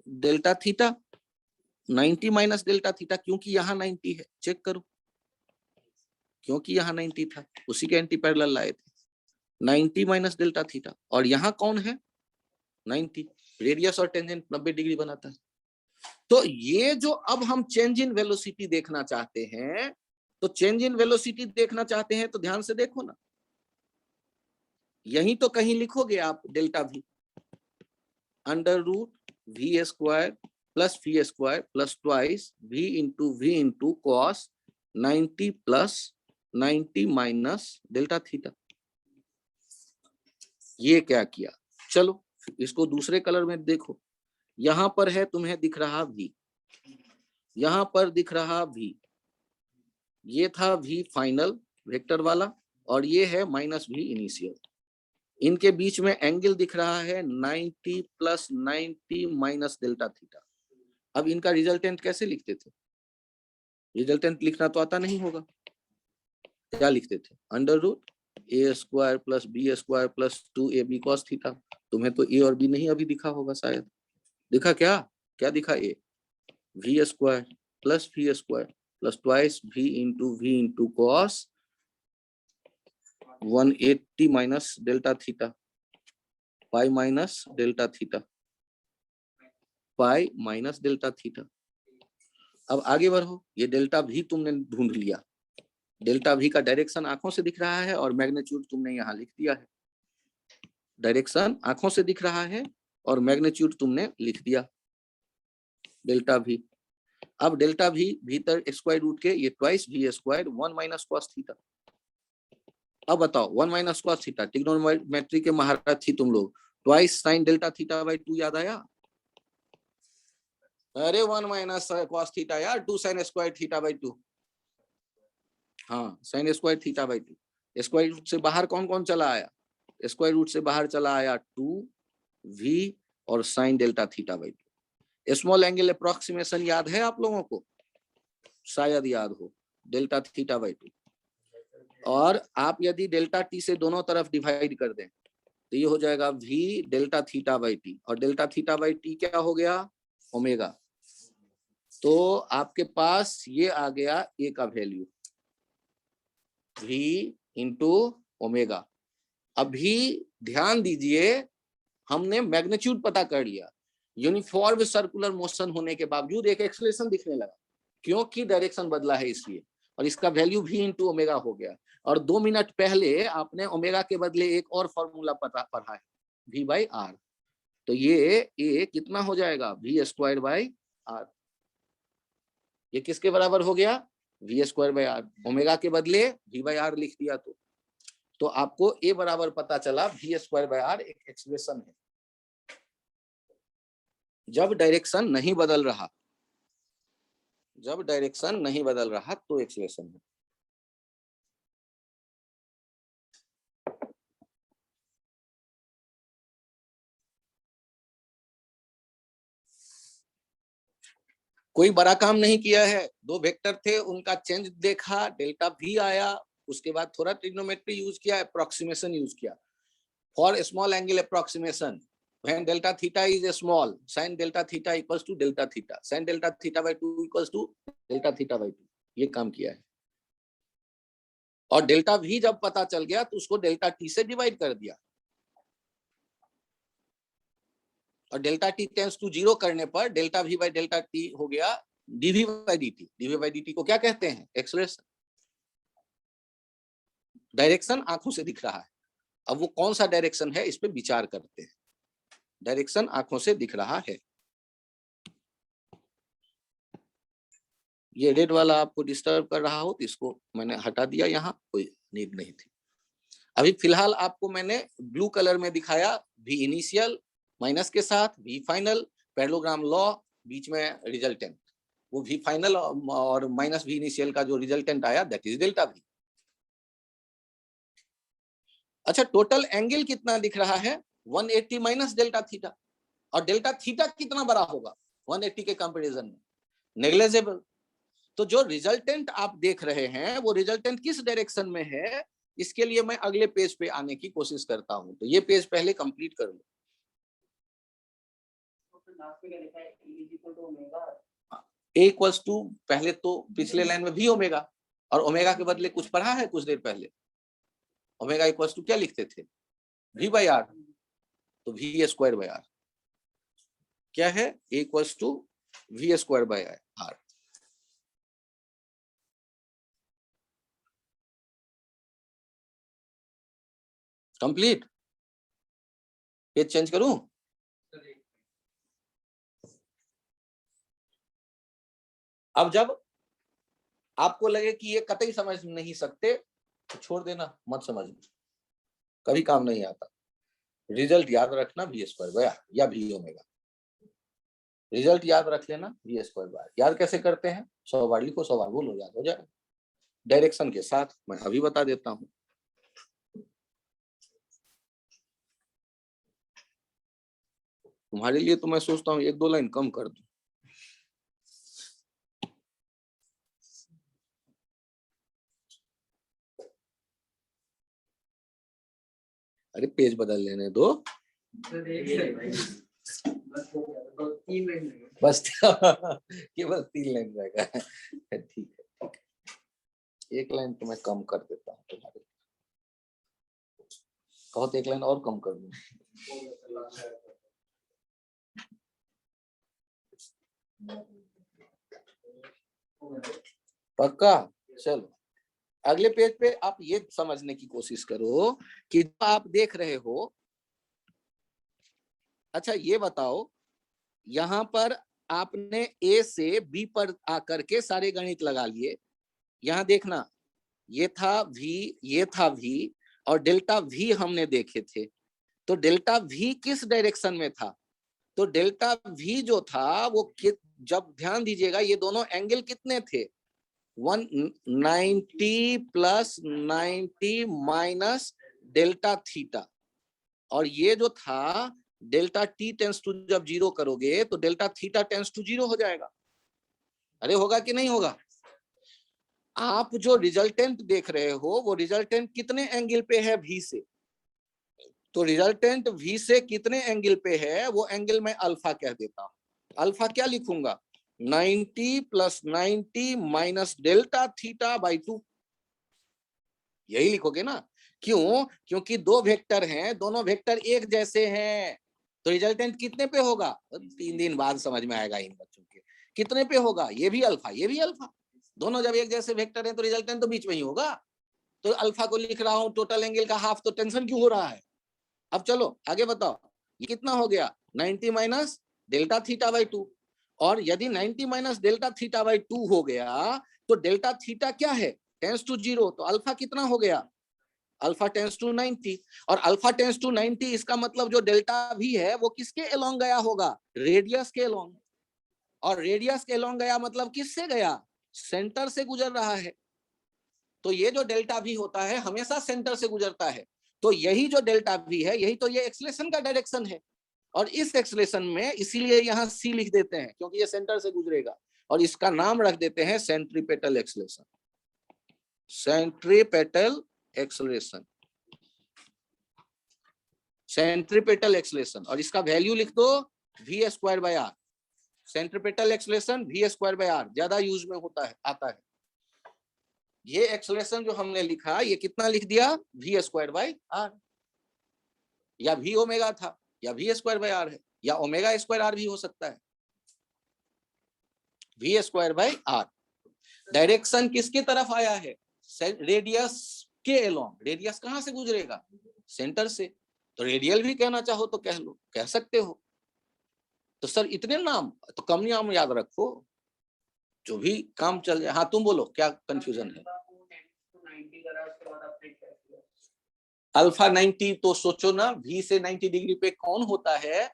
delta theta 90 minus delta theta, क्योंकि यहां 90 है, चेक करो, क्योंकि यहां 90 था उसी के एंटी पैरेलल लाए थे। 90 माइनस डेल्टा थीटा और यहां कौन है? 90। रेडियस और टेंजेंट 90 डिग्री बनाता है। तो ये जो अब हम चेंज इन वेलोसिटी देखना चाहते हैं, तो चेंज इन वेलोसिटी देखना चाहते हैं तो ध्यान से देखो ना, यही तो कहीं लिखोगे आप delta v under root v square plus v square plus twice v into cos 90 plus 90 minus delta theta. ये क्या किया? चलो इसको दूसरे कलर में देखो। यहां पर है, तुम्हें दिख रहा v, यहां पर दिख रहा v, ये था v फाइनल वेक्टर वाला और ये है माइनस v इनिशियल। इनके बीच में एंगल दिख रहा है 90 प्लस 90 माइनस डेल्टा थीटा। अब इनका रिजल्टेंट कैसे लिखते थे? रिजल्टेंट लिखना तो आता नहीं होगा, क्या लिखते थे? Under root a square plus b square plus 2ab cos थीटा। तुम्हें तो ए और बी नहीं अभी दिखा होगा, शायद दिखा? क्या क्या दिखा? ए v square plus v square plus twice v into cos 180 minus delta theta, pi minus delta theta, pi minus delta theta. अब आगे बढ़ो, ये डेल्टा भी तुमने ढूंढ लिया, डेल्टा वी का डायरेक्शन आंखों से दिख रहा है और मैग्नीट्यूड तुमने यहाँ लिख दिया है। डायरेक्शन आंखों से दिख रहा है और मैग्नीट्यूड तुमने लिख दिया डेल्टा वी। अब डेल्टा वी भीतर स्क्वायर रूट के ये twice v square 1 minus cos theta. अब बताओ 1 माइनस कॉस थीटा, ट्रिग्नोमेट्री के महारथ थी तुम लोग। Twice sine delta theta by 2 याद आया? अरे 1 माइनस कॉस थीटा यार, 2 साइन स्क्वायर थीटा बाई 2। हाँ, sine square theta by 2। Square root से बाहर कौन कौन चला आया? स्क्वायर रूट से बाहर चला आया 2 वी और sine delta theta by 2। Small angle approximation याद है आप लोगों को? शायद याद हो, डेल्टा थीटा बाई 2। और आप यदि डेल्टा टी से दोनों तरफ डिवाइड कर दें तो ये हो जाएगा we delta theta by T, और डेल्टा थीटा बाई टी क्या हो गया? ओमेगा। तो आपके पास ये आ गया ए का वैल्यू v इंटू ओमेगा। अभी ध्यान दीजिए, हमने मैग्नीट्यूड पता कर लिया। यूनिफॉर्म सर्कुलर मोशन होने के बावजूद एक एक्सेलरेशन दिखने लगा, क्योंकि डायरेक्शन बदला है इसलिए, और इसका वैल्यू v इंटू ओमेगा हो गया। और 2 मिनट पहले आपने ओमेगा के बदले एक और फॉर्मूला पढ़ा है, v बाई आर। तो ये ए कितना हो जाएगा? v square by r. ये किसके बराबर हो गया? V square by r. Omega के बदले वी बाई आर लिख दिया तो आपको ए बराबर पता चला वी स्क्वायर बाई आर एक एक्सप्रेशन है। जब डायरेक्शन नहीं बदल रहा, जब डायरेक्शन नहीं बदल रहा तो एक्सप्रेशन है। कोई बड़ा काम नहीं किया है। 2 वेक्टर थे, उनका चेंज देखा, डेल्टा वी आया, उसके बाद थोड़ा ट्रिग्नोमेट्री यूज किया, अप्रोक्सीमेशन यूज किया। For small angle approximation when delta theta is small, sin delta theta equals to delta theta, sin delta theta by 2 equals to delta theta by 2, ये काम किया है। और डेल्टा भी जब पता चल गया तो उसको डेल्टा टी से डिवाइड कर दिया, और डेल्टा टी टेंड्स टू 0 करने पर delta v by delta t हो गया d v by d t. D v by d t को क्या कहते हैं? एक्सेलरेशन। डायरेक्शन आंखों से दिख रहा है, अब वो कौन सा डायरेक्शन है इस पे विचार करते हैं। डायरेक्शन आंखों से दिख रहा है। ये रेड वाला आपको डिस्टर्ब कर रहा हो तो इसको मैंने हटा दिया, यहाँ कोई नीड नहीं थी। अभी फिलहाल आपको मैंने ब्लू कलर में दिखाया वी इनिशियल माइनस के साथ वी फाइनल, पैरेललोग्राम लॉ, बीच में रिजल्टेंट। वो वी फाइनल और माइनस वी इनिशियल का जो रिजल्टेंट आया दैट इज डेल्टा वी। अच्छा, टोटल एंगल कितना दिख रहा है? 180 माइनस डेल्टा थीटा, और डेल्टा थीटा कितना बड़ा होगा 180 के कंपैरिजन में? नेग्लिजिबल। तो जो रिजल्टेंट आप देख रहे हैं वो रिजल्टेंट किस डायरेक्शन में है, इसके लिए मैं अगले पेज पे आने की कोशिश करता हूं। तो ये पेज पहले कंप्लीट कर लो। ए इक्वल्स टू, पहले तो पिछले लाइन में भी ओमेगा, और ओमेगा के बदले कुछ पढ़ा है कुछ देर पहले। ओमेगा इक्वल्स टू क्या लिखते थे? V by r. तो वी स्क्वायर बाई आर क्या है? A equals to v square by r. Complete. Page change करूं? अब जब आपको लगे कि ये कतई समझ नहीं सकते तो छोड़ देना, मत समझना, कभी काम नहीं आता। रिजल्ट याद रखना वी स्क्वायर बाय आर या वी ओमेगा। रिजल्ट याद रख लेना वी स्क्वायर बाय आर। याद कैसे करते हैं? 100 बार लिखो, 100 बार बोलो, याद हो जाएगा। डायरेक्शन के साथ मैं अभी बता देता हूं। तुम्हारे लिए तो मैं सोचता हूँ 1-2 लाइन कम कर दूं। अरे पेज बदल लेने दो बस केवल 3 लाइन रहेगा। ठीक है, ठीक है। 1 लाइन तो मैं कम कर देता हूँ तुम्हारे। कहो तो 1 लाइन और कम कर दूं। पक्का? चलो अगले पेज पे आप ये समझने की कोशिश करो कि आप देख रहे हो, अच्छा ये बताओ, यहां पर आपने ए से बी पर आकर के सारे गणित लगा लिए। यहां देखना, ये था v, ये था v, और डेल्टा v हमने देखे थे। तो डेल्टा v किस डायरेक्शन में था? तो डेल्टा v जो था वो जब ध्यान दीजिएगा, ये दोनों एंगल कितने थे? 190 प्लस 90 माइनस डेल्टा थीटा। और ये जो था डेल्टा t टेंस टू जब 0 करोगे तो डेल्टा थीटा टेंस टू 0 हो जाएगा। अरे होगा कि नहीं होगा? आप जो रिजल्टेंट देख रहे हो वो रिजल्टेंट कितने एंगल पे है v से? तो रिजल्टेंट v से कितने एंगल पे है वो एंगल मैं अल्फा कह देता हूं। अल्फा क्या लिखूंगा? 90 plus 90 minus delta theta by 2, यही लिखोगे ना? क्यों? क्योंकि दो वेक्टर हैं, दोनों वेक्टर एक जैसे हैं, तो रिजल्टेंट कितने पे होगा? 3 दिन बाद समझ में आएगा इन बच्चों के। कितने पे होगा? ये भी अल्फा, ये भी अल्फा। दोनों जब एक जैसे वेक्टर हैं तो रिजल्टेंट तो बीच में ही होगा। तो अल्फा को लिख रहा हूं टोटल एंगल का हाफ, तो टेंशन क्यों हो रहा है? अब चलो आगे बताओ, ये कितना हो गया? 90 माइनस डेल्टा थीटा बाई 2। और यदि 90 माइनस डेल्टा थीटा बाई 2 हो गया तो डेल्टा थीटा क्या है? Tends to 0। तो अल्फा कितना हो गया? Alpha tends to 90। और अल्फा टेंस टू 90, इसका मतलब जो डेल्टा भी है वो किसके अलोंग गया होगा? रेडियस के अलोंग। और रेडियस के अलोंग गया मतलब किससे गया? सेंटर से गुजर रहा है। तो ये जो डेल्टा भी होता है हमेशा सेंटर से गुजरता है। तो यही जो डेल्टा भी है, यही तो ये एक्सलेशन का डायरेक्शन है। और इस एक्सलेशन में इसीलिए यहाँ सी लिख देते हैं, क्योंकि ये सेंटर से गुजरेगा। और इसका नाम रख देते हैं centripetal acceleration. Centripetal acceleration, centripetal acceleration. और इसका वैल्यू लिख दो v square by r. Centripetal acceleration v square by r ज्यादा यूज में होता है, आता है। ये एक्सलेशन जो हमने लिखा, ये कितना लिख दिया? V square by r. या वी ओमेगा था, या वी स्क्वायर बाय आर है, या ओमेगा स्क्वायर आर भी हो सकता है। V square by r. Direction किसकी तरफ आया है? रेडियस के अलोंग। रेडियस कहां से गुजरेगा? सेंटर से। तो रेडियल भी कहना चाहो तो कह लो, कह सकते हो। तो सर इतने नाम तो कम नाम याद रखो, जो भी काम चल जाए। हाँ तुम बोलो, क्या कंफ्यूजन है? अल्फा 90 तो सोचो ना, v से 90 डिग्री पे कौन होता है?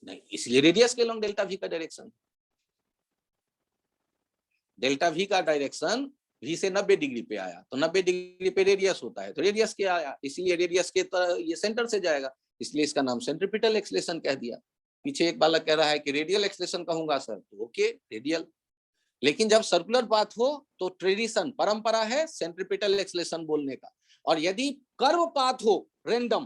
नहीं, इसलिए रेडियस के अलोंग डेल्टा v का डायरेक्शन। डेल्टा v का डायरेक्शन v से 90 डिग्री पे आया, तो 90 डिग्री पे रेडियस होता है, तो रेडियस के आया, इसलिए रेडियस के ये सेंटर से जाएगा, इसलिए इसका नाम सेंट्रीपिटल एक्सलेशन कह दिया। पीछे एक बालक कह रहा है कि रेडियल एक्सलेशन कहूंगा सर, तो ओके रेडियल। लेकिन जब सर्कुलर पाथ हो तो ट्रेडिशन, परंपरा है सेंट्रीपिटल एक्सलेशन बोलने का। और यदि कर्व पाथ हो रेंडम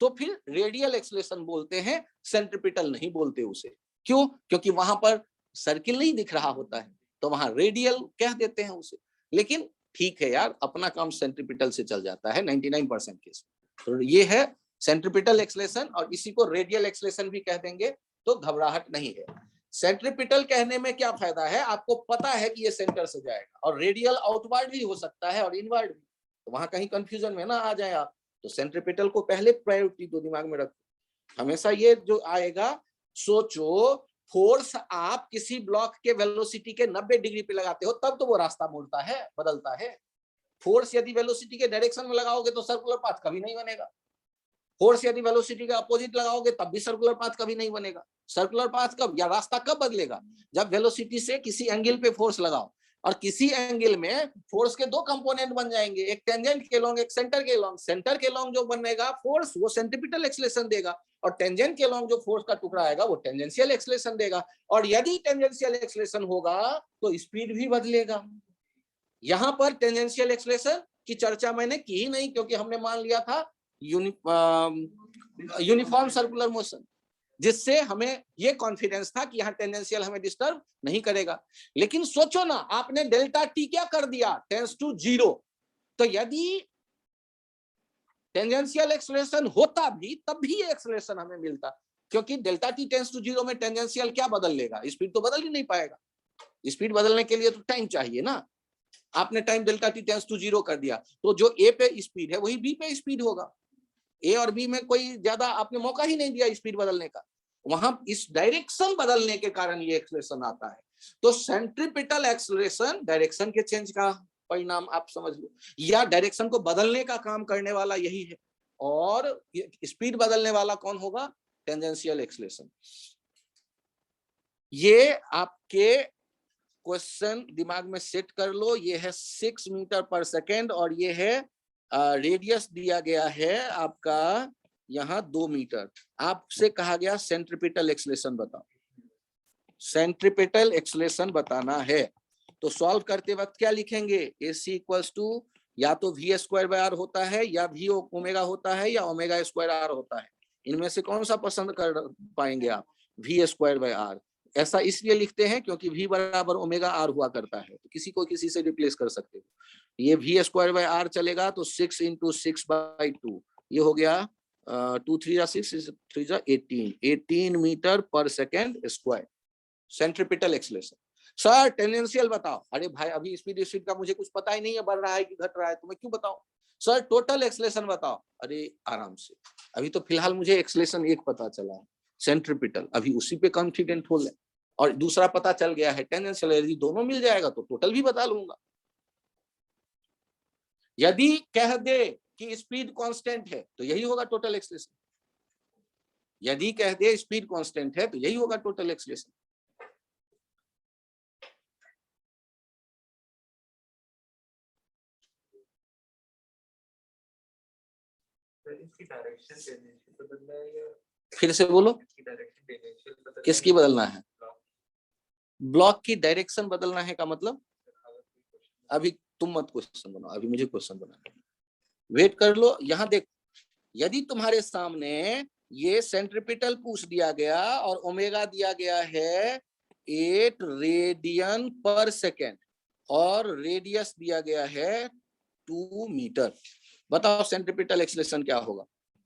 तो फिर रेडियल एक्सलेशन बोलते हैं, सेंट्रीपिटल नहीं बोलते उसे। क्यों? क्योंकि वहां पर सर्किल नहीं दिख रहा होता है, तो वहां रेडियल कह देते हैं उसे। लेकिन ठीक है यार, अपना काम सेंट्रीपिटल से चल जाता है 99% केस। तो ये है सेंट्रीपिटल एक्सलेशन, और इसी को रेडियल एक्सलेशन भी कह देंगे, तो घबराहट नहीं है। सेंट्रीपिटल कहने में क्या फायदा है? आपको पता है कि ये सेंटर से जाएगा, और रेडियल आउटवर्ड भी हो सकता है और इनवर्ड भी, तो वहां कहीं कंफ्यूजन में ना आ जाए आप। तो सेंट्रीपिटल को पहले प्रायोरिटी दो, दिमाग में रखो हमेशा। ये जो आएगा, सोचो फोर्स आप किसी ब्लॉक के वेलोसिटी के 90 डिग्री पे लगाते हो तब तो वो रास्ता मोड़ता है, बदलता है। फोर्स यदि वेलोसिटी के डायरेक्शन में लगाओगे तो सर्कुलर पाथ कभी नहीं बनेगा। फोर्स यदि वेलोसिटी के अपोजिट लगाओगे तब भी सर्कुलर पाथ कभी नहीं बनेगा। सर्कुलर पाथ कब या रास्ता कब बदलेगा? जब वेलोसिटी से किसी एंगल पे फोर्स लगाओ, और किसी एंगल में फोर्स के दो कंपोनेंट बन जाएंगे, एक टेंजेंट के लॉन्ग, एक सेंटर के लॉन्ग। सेंटर के लॉन्ग जो बनेगा फोर्स वो सेंट्रीपिटल एक्सलेशन देगा, और टेंजेंट के लॉन्ग जो फोर्स का टुकड़ा आएगा वो टेंजेंशियल एक्सलेशन देगा। और यदि टेंजेंशियल एक्सलेशन होगा तो स्पीड भी बदलेगा। यहां पर टेंजेंशियल एक्सलेशन की चर्चा मैंने की ही नहीं, क्योंकि हमने मान लिया था यूनिफॉर्म सर्कुलर मोशन, जिससे हमें ये कॉन्फिडेंस था कि यहाँ टेंजेंशियल हमें डिस्टर्ब नहीं करेगा। लेकिन सोचो ना, आपने डेल्टा टी क्या कर दिया? Tends to 0। तो यदि टेंजेंशियल एक्सलेशन होता भी तब भी ये एक्सलेशन हमें मिलता, क्योंकि डेल्टा टी टेंस टू 0 में टेंजेंशियल क्या बदल लेगा? स्पीड तो बदल ही नहीं पाएगा। स्पीड बदलने के लिए तो टाइम चाहिए ना। आपने time delta t tends to 0 कर दिया, तो जो ए पे स्पीड है वही बी पे स्पीड होगा। ए और बी में कोई ज्यादा आपने मौका ही नहीं दिया स्पीड बदलने का, वहां इस डायरेक्शन बदलने के कारण ये एक्सेलरेशन आता है। तो सेंट्रीपिटल एक्सेलरेशन डायरेक्शन के चेंज का परिणाम आप समझ लो, या डायरेक्शन को बदलने का काम करने वाला यही है, और स्पीड बदलने वाला कौन होगा? Tangential acceleration. ये आपके क्वेश्चन दिमाग में सेट कर लो, ये है 6 मीटर पर सेकेंड और ये है रेडियस दिया गया है आपका यहाँ 2 मीटर। आपसे कहा गया सेंट्रीपिटल एक्सेलरेशन बताओ, सेंट्रीपिटल एक्सेलरेशन बताना है। तो सॉल्व करते वक्त क्या लिखेंगे? AC इक्वल्स टू या तो V स्क्वायर बाय R होता है, या V ओमेगा होता है, या ओमेगा स्क्वायर R होता है। इनमें से कौन सा पसंद कर पाएंगे आप? V square by R। ऐसा इसलिए लिखते हैं क्योंकि V बराबर ओमेगा R हुआ करता है, तो किसी को किसी से रिप्लेस कर सकते हो। ये V स्क्वायर बाय R चलेगा तो 6 × 6/2, ये हो गया 2 3 6 3 18 metre per second square. Centripetal acceleration. Sir tangential बताओ। अरे भाई अभी स्पीड का मुझे कुछ पता ही नहीं है, बढ़ रहा है कि घट रहा है, तो मैं क्यों बताऊं? सर टोटल एक्सेलरेशन बताओ। अरे आराम से, अभी तो फिलहाल मुझे एक्सेलरेशन एक पता चला है, सेंट्रीपिटल, अभी उसी पे कॉन्फिडेंट हो ले, और दूसरा पता चल गया है टेंजेंशियल। यदि दोनों मिल जाएगा तो टोटल भी बता लूंगा। यदि कह दे कि स्पीड कांस्टेंट है तो यही होगा टोटल एक्सेलरेशन। यदि कह दे स्पीड कांस्टेंट है तो यही होगा टोटल एक्सेलरेशन। इसकी डायरेक्शन टेंजेंशियल बदलना है या फिर से बोलो, इसकी डायरेक्शन टेंजेंशियल बदलना है? किसकी बदलना है? ब्लॉक की डायरेक्शन बदलना है का मतलब? अभी तुम मत क्वेश्चन बनाओ, अभी मुझे क्वेश्चन बनाना है, वेट कर लो। यहां देख, यदि तुम्हारे सामने ये सेंट्रीपिटल पूछ दिया गया और ओमेगा दिया गया है 8 रेडियन पर सेकेंड और रेडियस दिया गया है 2 मीटर, बताओ सेंट्रीपिटल एक्सेलरेशन क्या होगा?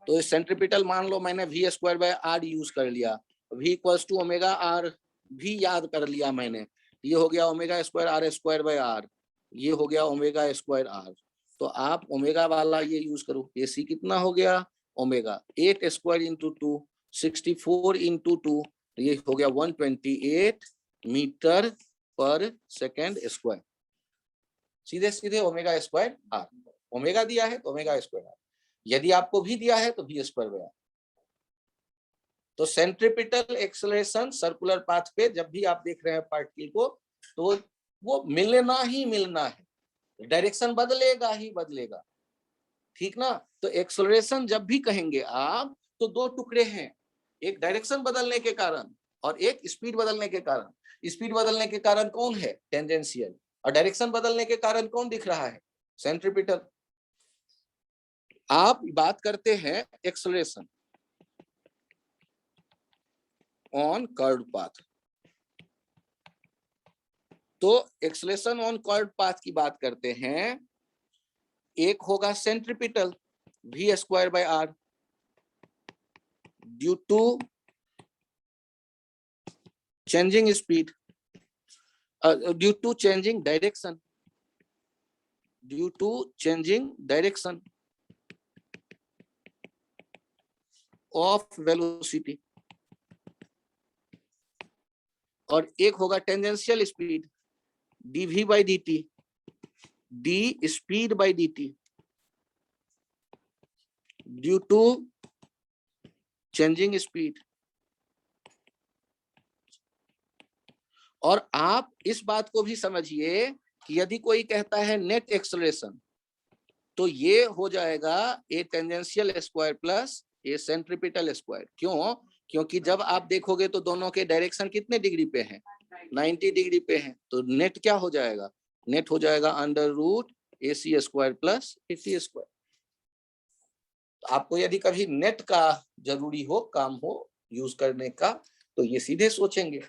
तो सेंट्रीपिटल मान लो मैंने V square by R use कर लिया, V equals to omega R भी याद कर लिया मैंने, ये हो गया omega square R square by R, ये हो गया ओमेगा स्क्वायर R। तो आप ओमेगा वाला ये यूज करो। AC कितना हो गया? ओमेगा 8 स्क्वायर इंटू 2 64 इंटू 2, ये हो गया 128 मीटर पर सेकेंड स्क्वायर। सीधे सीधे ओमेगा स्क्वायर R। ओमेगा दिया है तो ओमेगा स्क्वायर R, यदि आपको भी दिया है तो V स्क्वायर बाय R। तो सेंट्रीपिटल एक्सेलरेशन सर्कुलर पाथ पे जब भी आप देख रहे हैं पार्टिकल को, तो वो मिलना ही मिलना है, डायरेक्शन बदलेगा ही बदलेगा, ठीक ना? तो एक्सेलरेशन जब भी कहेंगे आप तो दो टुकड़े हैं, एक डायरेक्शन बदलने के कारण और एक स्पीड बदलने के कारण। स्पीड बदलने के कारण कौन है? टेंजेंशियल। और डायरेक्शन बदलने के कारण कौन दिख रहा है? सेंट्रीपिटल। आप बात करते हैं एक्सेलरेशन ऑन कर्व्ड पाथ, तो एक्सेलरेशन ऑन कर्व्ड पाथ की बात करते हैं, एक होगा centripetal V square by R due to changing speed, due to changing direction, due to changing direction of velocity। और एक होगा tangential speed dv by dt, d speed by dt due to changing speed। और आप इस बात को भी समझिए कि यदि कोई कहता है नेट एक्सेलरेशन, तो ये हो जाएगा ए टेंजेंशियल स्क्वायर प्लस ए सेंट्रीपिटल स्क्वायर। क्यों? क्योंकि जब आप देखोगे तो दोनों के डायरेक्शन कितने डिग्री पे हैं? 90 डिग्री पे हैं। तो नेट क्या हो जाएगा? नेट हो जाएगा √AC square plus AC square. तो आपको यदि कभी नेट का जरूरी हो, काम हो यूज करने का, तो ये सीधे सोचेंगे।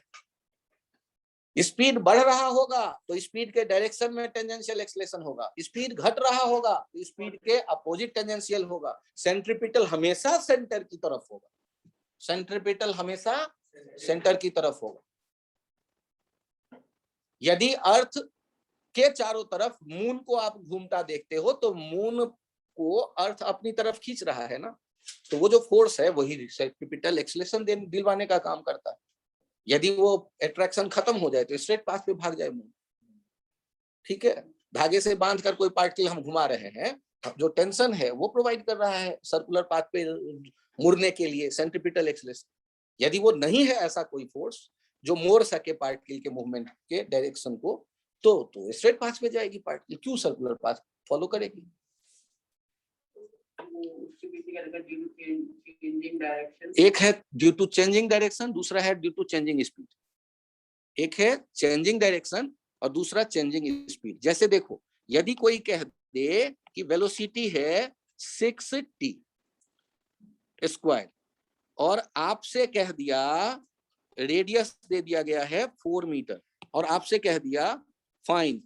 स्पीड बढ़ रहा होगा तो स्पीड के डायरेक्शन में टेंजेंशियल एक्सेलरेशन होगा, स्पीड घट रहा होगा तो स्पीड के अपोजिट टेंजेंशियल होगा। सेंट्रीपिटल हमेशा सेंटर की तरफ होगा, सेंट्रीपिटल हमेशा सेंटर की तरफ होगा। यदि अर्थ के चारों तरफ मून को आप घूमता देखते हो, तो मून को अर्थ अपनी तरफ खींच रहा है ना, तो वो जो फोर्स है वही सेंट्रीपिटल एक्सीलरेशन दिलवाने का काम करता है। यदि वो अट्रैक्शन खत्म हो जाए तो स्ट्रेट पाथ पे भाग जाए मून। ठीक है, धागे से बांध कर कोई पार्टिकल हम घुमा रहे हैं, जो टेंशन है वो प्रोवाइड कर रहा है सर्कुलर पाथ पे मुड़ने के लिए सेंट्रीपिटल एक्सीलरेशन। यदि वो नहीं है ऐसा कोई फोर्स जो मोड़ सके पार्टिकल के मूवमेंट के डायरेक्शन को, तो स्ट्रेट पाथ पे जाएगी पार्टिकल, क्यों सर्कुलर पाथ फॉलो करेगी। उसके पीछे क्या लगा, ड्यू टू चेंजिंग डायरेक्शन। एक है ड्यू टू चेंजिंग डायरेक्शन, दूसरा है ड्यू टू चेंजिंग स्पीड। एक है चेंजिंग डायरेक्शन और दूसरा चेंजिंग स्पीड। जैसे देखो, यदि कोई कह दे कि वेलोसिटी है 6t स्क्वायर और आपसे कह दिया रेडियस दे दिया गया है 4 मीटर, और आपसे कह दिया find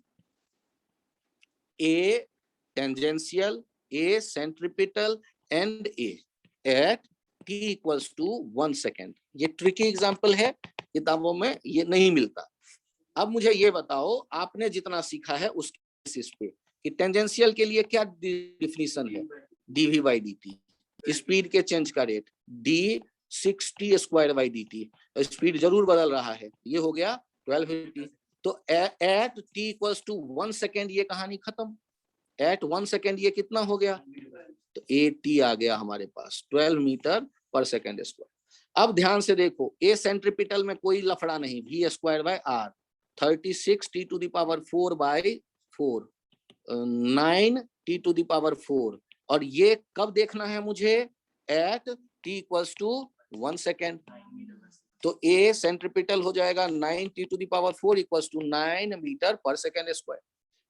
a tangential, a centripetal and a at t equals to 1 second. ये ट्रिकी एग्जांपल है, किताबों में ये नहीं मिलता। अब मुझे ये बताओ, आपने जितना सीखा है उसके बेसिस पे कि टेंजेंशियल के लिए क्या डिफिनीशन है, dv बाई dt, स्पीड के चेंज का rate d 6t square by dt, speed जरूर बदल रहा है, ये हो गया 12t। तो at t equals to 1 second, ये कहानी खत्म। एट 1 सेकेंड ये कितना हो गया, तो at आ गया हमारे पास 12 मीटर पर सेकेंड स्क्वायर। अब ध्यान से देखो, ए सेंट्रीपिटल में कोई लफड़ा नहीं, v square by r, 36 t to the power 4 by 4, 9 t to the power 4, और ये कब देखना है मुझे, at t equals to 1 second. तो ए सेंट्रीपिटल हो जाएगा 9 t to the power 4 equals to 9 metre per second square.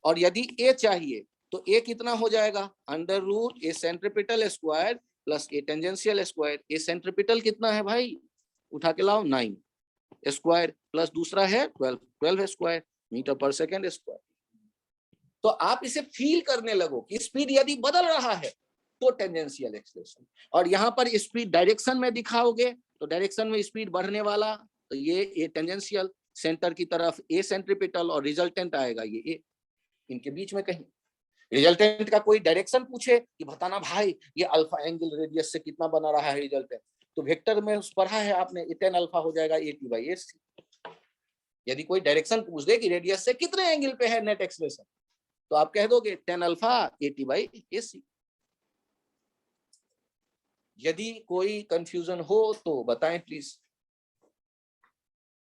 और यदि ए चाहिए तो ए कितना हो जाएगा, under root a centripetal square plus a tangential square. A centripetal कितना है भाई, उठा के लाओ, 9 स्क्वायर प्लस दूसरा है 12 square metre per second square. तो आप इसे फील करने लगो कि स्पीड यदि बदल रहा है तो टेंजेंशियल एक्सीलरेशन, और यहाँ पर स्पीड डायरेक्शन में दिखाओगे तो डायरेक्शन में स्पीड बढ़ने वाला, तो ये टेंजेंशियल, सेंटर की तरफ ए सेंट्रीपिटल, और रिजल्टेंट आएगा ये ए, इनके बीच में कहीं। रिजल्टेंट का कोई डायरेक्शन पूछे कि बताना भाई ये अल्फा एंगल रेडियस से कितना बना रहा है रिजल्टेंट, तो वेक्टर में पढ़ा है आपने, tan अल्फा हो जाएगा at बाई ac। यदि कोई डायरेक्शन पूछ दे कि रेडियस से कितने एंगल पे है नेट एक्सीलरेशन, तो आप कह दोगे tan alpha at by ac। यदि कोई कंफ्यूजन हो तो बताएं प्लीज।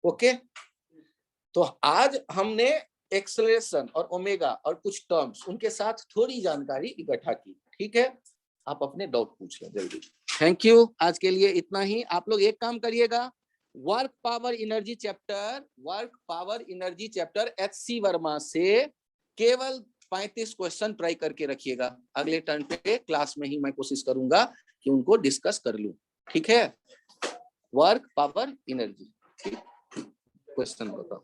ओके, तो आज हमने एक्सेलरेशन और ओमेगा और कुछ टर्म्स उनके साथ थोड़ी जानकारी इकट्ठा की। ठीक है, आप अपने डाउट पूछ लें जल्दी। थैंक यू, आज के लिए इतना ही। आप लोग एक काम करिएगा, work power energy chapter HC Verma से केवल 35 क्वेश्चन ट्राई करके रखिएगा। अगले टर्न पे क्लास में ही मैं कोशिश करूंगा कि उनको डिस्कस कर लूं। ठीक है, वर्क पावर एनर्जी, क्वेश्चन बताओ।